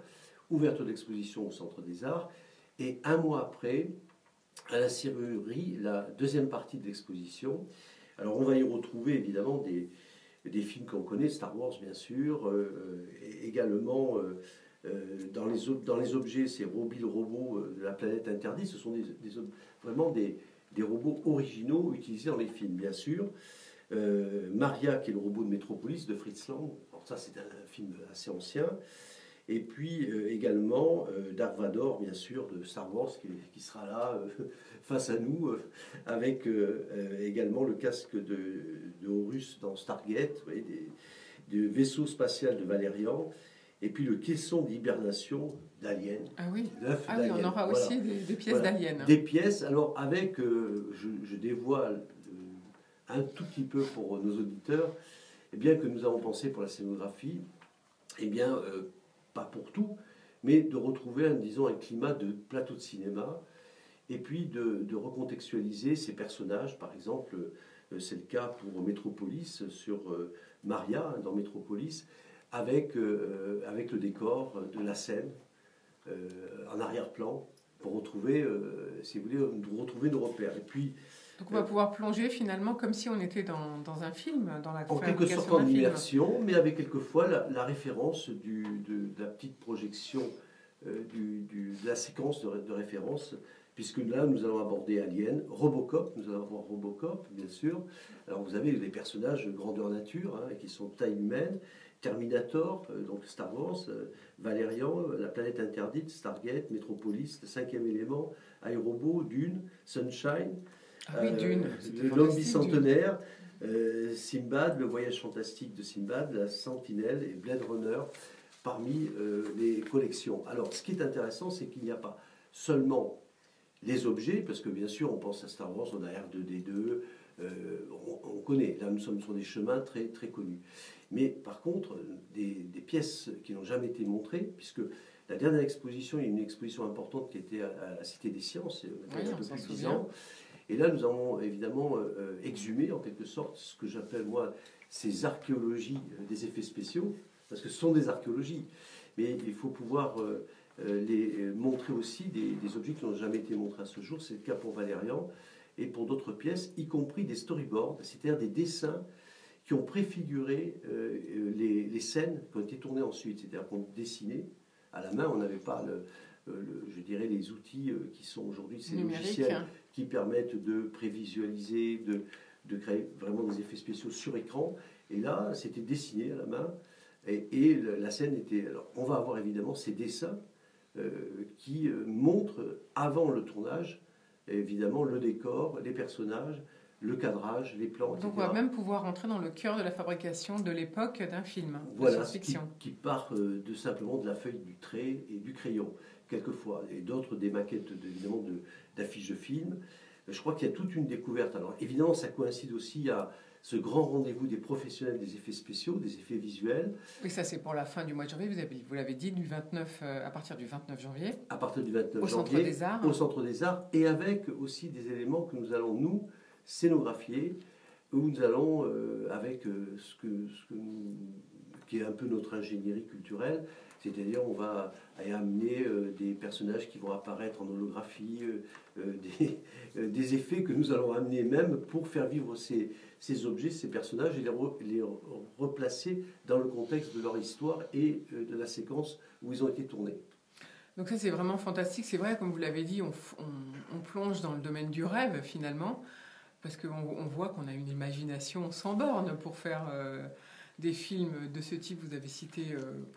ouverture de l'exposition au Centre des Arts, et un mois après, à la serrurerie, la deuxième partie de l'exposition, Alors on va y retrouver évidemment des films qu'on connaît, Star Wars bien sûr, et également dans les objets, c'est Robbie le robot de la planète interdite, ce sont vraiment des robots originaux utilisés dans les films bien sûr. Maria qui est le robot de Metropolis de Fritz Lang, alors ça c'est un film assez ancien. Et puis également Dark Vador, bien sûr, de Star Wars, qui sera là face à nous, avec également le casque de Horus dans Stargate, vous voyez, des vaisseaux spatial de Valérian, et puis le caisson d'hibernation d'Alien. Ah oui, d'Alien. On aura aussi des pièces d'Alien. Des pièces, alors avec, je dévoile un tout petit peu pour nos auditeurs, eh bien que nous avons pensé pour la scénographie, eh bien... pas pour tout, mais de retrouver, disons, un climat de plateau de cinéma, et puis de recontextualiser ces personnages. Par exemple, c'est le cas pour Metropolis, sur Maria, dans Metropolis, avec le décor de la scène en arrière-plan, pour retrouver, si vous voulez, retrouver nos repères. Et puis, donc on va pouvoir plonger finalement comme si on était dans un film, dans la en quelque sorte en immersion, mais avec quelquefois la référence de la petite projection de la séquence de référence, puisque là nous allons aborder Alien, Robocop, nous allons avoir Robocop bien sûr. Alors vous avez des personnages grandeur nature qui sont taille humaine, Terminator, donc Star Wars, Valérian, la planète interdite, Stargate, Metropolis, le cinquième élément, iRobot, Dune, Sunshine. Ah oui, Dune. L'homme bicentenaire, Sinbad, le voyage fantastique de Sinbad, la Sentinelle et Blade Runner parmi les collections. Alors, ce qui est intéressant, c'est qu'il n'y a pas seulement les objets, parce que bien sûr, on pense à Star Wars, on a R2D2, on connaît, là nous sommes sur des chemins très, très connus. Mais par contre, des pièces qui n'ont jamais été montrées, puisque la dernière exposition, il y a une exposition importante qui était à la Cité des Sciences, il y a un peu plus de 10 ans. Et là, nous avons évidemment exhumé, en quelque sorte, ce que j'appelle, moi, ces archéologies des effets spéciaux, parce que ce sont des archéologies. Mais il faut pouvoir les montrer aussi des objets qui n'ont jamais été montrés à ce jour. C'est le cas pour Valérian et pour d'autres pièces, y compris des storyboards, c'est-à-dire des dessins qui ont préfiguré les scènes qui ont été tournées ensuite. C'est-à-dire qu'on dessinait à la main, on n'avait pas je dirais les outils qui sont aujourd'hui ces logiciels qui permettent de prévisualiser, de créer vraiment des effets spéciaux sur écran. Et là, c'était dessiné à la main. Et la scène était... Alors, on va avoir évidemment ces dessins qui montrent, avant le tournage, évidemment, le décor, les personnages, le cadrage, les plans, etc. Donc, on va même pouvoir entrer dans le cœur de la fabrication de l'époque d'un film de science-fiction. Qui part simplement de la feuille du trait et du crayon, quelquefois. Et d'autres, des maquettes, évidemment, d'affiches de films. Je crois qu'il y a toute une découverte. Alors, évidemment, ça coïncide aussi à ce grand rendez-vous des professionnels des effets spéciaux, des effets visuels. Oui, ça c'est pour la fin du mois de janvier, vous l'avez dit, à partir du 29 janvier. À partir du 29 janvier. Au Centre des Arts. Au Centre des Arts, et avec aussi des éléments que nous allons, nous, scénographier, où nous allons, avec qui est un peu notre ingénierie culturelle, c'est-à-dire on va amener des personnages qui vont apparaître en holographie, des effets que nous allons amener même pour faire vivre ces objets, ces personnages, et les replacer dans le contexte de leur histoire et de la séquence où ils ont été tournés. Donc ça c'est vraiment fantastique, c'est vrai, comme vous l'avez dit, on plonge dans le domaine du rêve finalement, parce qu'on voit qu'on a une imagination sans borne pour faire des films de ce type. Vous avez cité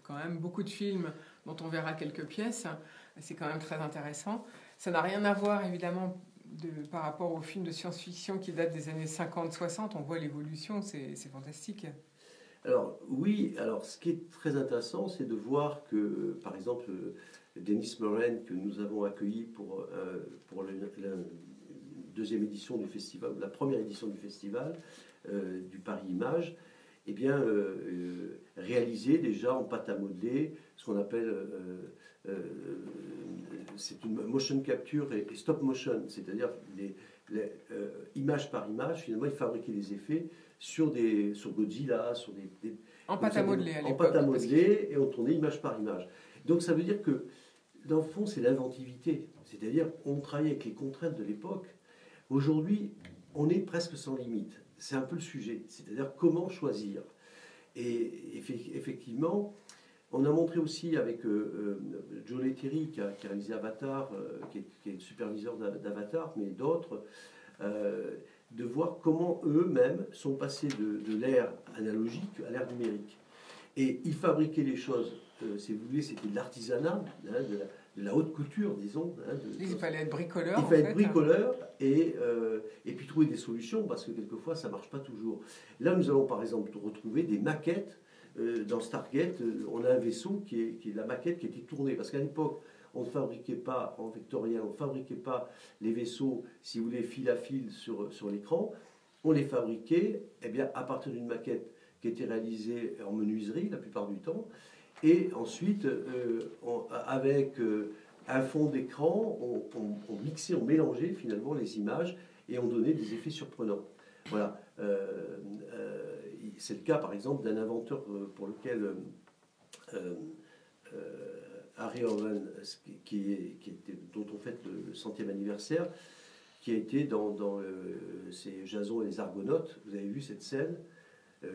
quand même beaucoup de films dont on verra quelques pièces, c'est quand même très intéressant. Ça n'a rien à voir évidemment par rapport aux films de science-fiction qui datent des années 50-60, on voit l'évolution, c'est fantastique. Alors oui, ce qui est très intéressant, c'est de voir que, par exemple, Denis Muren, que nous avons accueilli pour la deuxième édition du festival, la première édition du festival du Paris Images, eh bien, réalisé déjà en pâte à modeler, ce qu'on appelle, c'est une motion capture et stop motion, c'est-à-dire image par image, finalement, il fabriquait des effets sur Godzilla, en pâte à modeler à l'époque. En pâte à modeler, et on tournait image par image. Donc ça veut dire que, dans le fond, c'est l'inventivité, c'est-à-dire on travaille avec les contraintes de l'époque. Aujourd'hui, on est presque sans limite. c'est un peu le sujet, c'est-à-dire comment choisir. Et effectivement, on a montré aussi avec Joe Letteri, qui a réalisé Avatar, qui est le superviseur d'Avatar, mais d'autres, de voir comment eux-mêmes sont passés de l'ère analogique à l'ère numérique. Et ils fabriquaient les choses, si vous voulez, c'était de l'artisanat, hein, de la haute couture, disons. Hein, il fallait être bricoleur. Il fallait être bricoleur et puis trouver des solutions, parce que quelquefois ça ne marche pas toujours. Là, nous allons par exemple retrouver des maquettes. Dans Stargate, on a un vaisseau qui est la maquette qui était tournée. Parce qu'à l'époque, on ne fabriquait pas, en vectorien, on ne fabriquait pas les vaisseaux, si vous voulez, fil à fil sur l'écran. On les fabriquait à partir d'une maquette qui était réalisée en menuiserie la plupart du temps. Et ensuite, avec un fond d'écran, on mixait, on mélangeait finalement les images et on donnait des effets surprenants. Voilà. C'est le cas, par exemple, d'un inventeur pour lequel Harry Owen, dont on fête le 100e anniversaire, qui a été dans c'est Jason et les Argonautes. Vous avez vu cette scène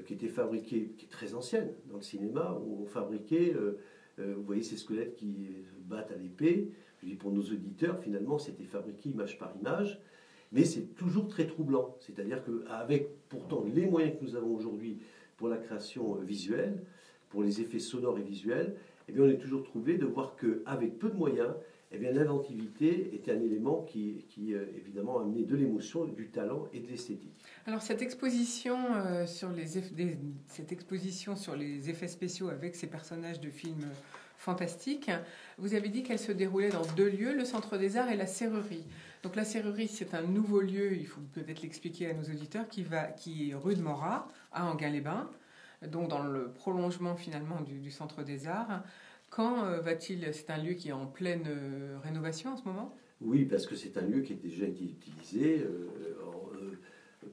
qui était fabriquée, qui est très ancienne dans le cinéma, où on fabriquait, vous voyez ces squelettes qui battent à l'épée. Je dis pour nos auditeurs, finalement, c'était fabriqué image par image. Mais c'est toujours très troublant. C'est-à-dire qu'avec pourtant les moyens que nous avons aujourd'hui pour la création visuelle, pour les effets sonores et visuels, on est toujours trouvé de voir qu'avec peu de moyens, l'inventivité était un élément qui évidemment amenait de l'émotion, du talent et de l'esthétique. Alors cette exposition sur les effets spéciaux avec ces personnages de films fantastiques, vous avez dit qu'elle se déroulait dans 2 lieux, le Centre des Arts et la Serrerie. Donc la Serrerie, c'est un nouveau lieu, il faut peut-être l'expliquer à nos auditeurs, qui est rue de Morat, à Enghien-les-Bains, donc dans le prolongement finalement du Centre des Arts. Quand va-t-il... C'est un lieu qui est en pleine rénovation en ce moment ? Oui, parce que c'est un lieu qui a déjà été utilisé,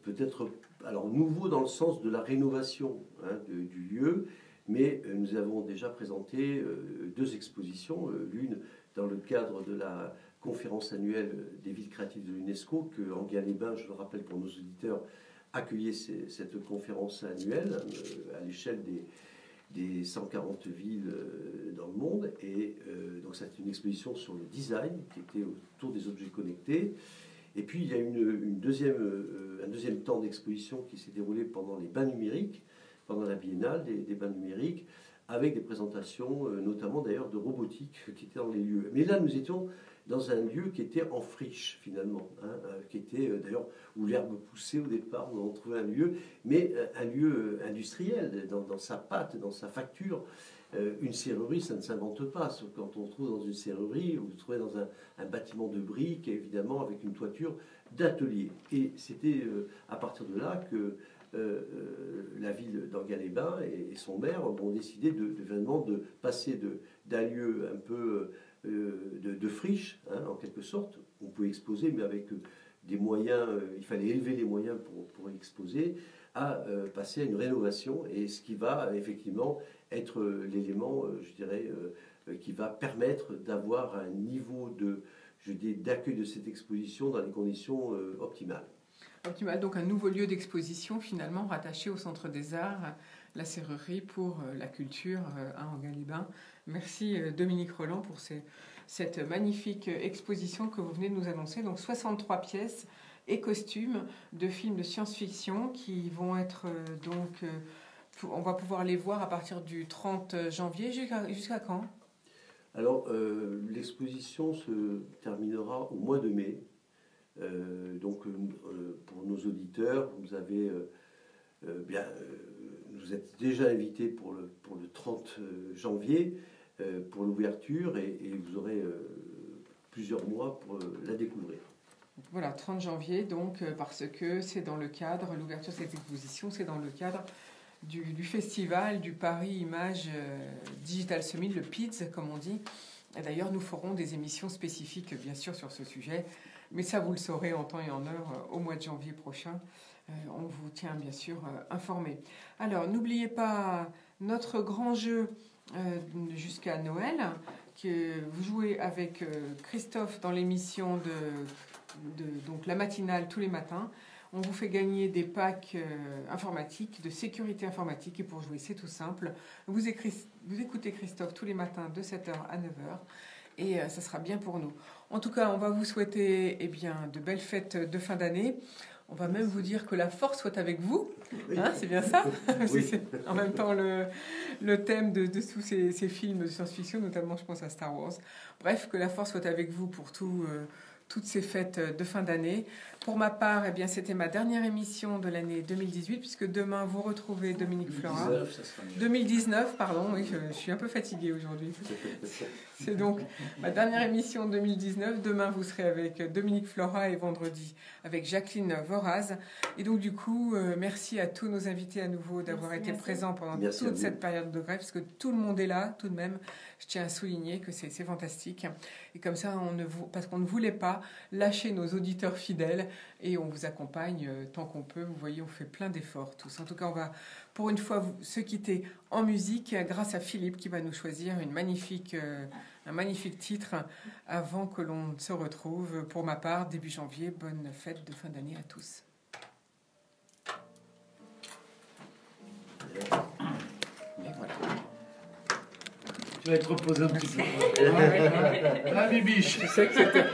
peut-être alors nouveau dans le sens de la rénovation du lieu, mais nous avons déjà présenté 2 expositions, l'une dans le cadre de la conférence annuelle des villes créatives de l'UNESCO, que Enghien-les-Bains, je le rappelle pour nos auditeurs, accueillait cette conférence annuelle à l'échelle des 140 villes dans le monde. Et donc c'est une exposition sur le design qui était autour des objets connectés. Et puis il y a un deuxième temps d'exposition qui s'est déroulé pendant les bains numériques, pendant la biennale des bains numériques, avec des présentations, notamment d'ailleurs de robotique qui étaient dans les lieux. Mais là, nous étions dans un lieu qui était en friche finalement, qui était d'ailleurs où l'herbe poussait au départ, on trouvait un lieu, mais un lieu industriel dans sa pâte, dans sa facture. Une serrurerie, ça ne s'invente pas. Quand on se trouve dans une serrurerie, vous trouvez dans un bâtiment de briques, évidemment avec une toiture d'atelier. Et c'était à partir de là que la ville d'Enghien-les-Bains et son maire ont décidé de passer d'un lieu un peu de friche, en quelque sorte. On pouvait exposer, mais avec des moyens, il fallait élever les moyens pour exposer, à passer à une rénovation, et ce qui va effectivement être l'élément, je dirais, qui va permettre d'avoir un niveau d'accueil de cette exposition dans les conditions optimales. Optimal, donc un nouveau lieu d'exposition finalement rattaché au Centre des Arts, la Serrerie pour la culture à Enghien-les-Bains. Merci Dominique Roland pour cette magnifique exposition que vous venez de nous annoncer. Donc 63 pièces et costumes de films de science-fiction qui vont être on va pouvoir les voir à partir du 30 janvier jusqu'à quand ? Alors l'exposition se terminera au mois de mai. Donc pour nos auditeurs, vous êtes déjà invités pour le 30 janvier pour l'ouverture et vous aurez plusieurs mois pour la découvrir. Voilà, 30 janvier, donc parce que c'est dans le cadre, l'ouverture de cette exposition, c'est dans le cadre du festival du Paris Image Digital Summit, le PIDS comme on dit. Et d'ailleurs, nous ferons des émissions spécifiques, bien sûr, sur ce sujet. Mais ça, vous le saurez en temps et en heure au mois de janvier prochain. On vous tient bien sûr informé. Alors, n'oubliez pas notre grand jeu jusqu'à Noël, que vous jouez avec Christophe dans l'émission donc la matinale tous les matins. On vous fait gagner des packs informatiques, de sécurité informatique. Et pour jouer, c'est tout simple. Vous écoutez Christophe tous les matins de 7h à 9h. Et ça sera bien pour nous. En tout cas, on va vous souhaiter de belles fêtes de fin d'année. On va même vous dire que la force soit avec vous. Hein, c'est bien ça? Oui. C'est en même temps le thème de tous ces films de science-fiction, notamment je pense à Star Wars. Bref, que la force soit avec vous pour toutes ces fêtes de fin d'année. Pour ma part, c'était ma dernière émission de l'année 2018, puisque demain, vous retrouvez Dominique Flora. 2019, ça sera mieux. 2019, pardon, oui, je suis un peu fatiguée aujourd'hui. C'est donc ma dernière émission 2019. Demain, vous serez avec Dominique Flora et vendredi avec Jacqueline Voraz. Et donc, du coup, merci à tous nos invités à nouveau d'avoir été présents pendant toute cette période de grève, parce que tout le monde est là, tout de même. Je tiens à souligner que c'est fantastique. Et comme ça, parce qu'on ne voulait pas lâcher nos auditeurs fidèles et on vous accompagne tant qu'on peut. Vous voyez, on fait plein d'efforts tous. En tout cas, on va pour une fois se quitter en musique grâce à Philippe qui va nous choisir un magnifique titre avant que l'on se retrouve. Pour ma part, début janvier, bonne fête de fin d'année à tous. Et voilà. Tu vas être reposé un petit peu. Ah, Bibiche. Je sais que c'était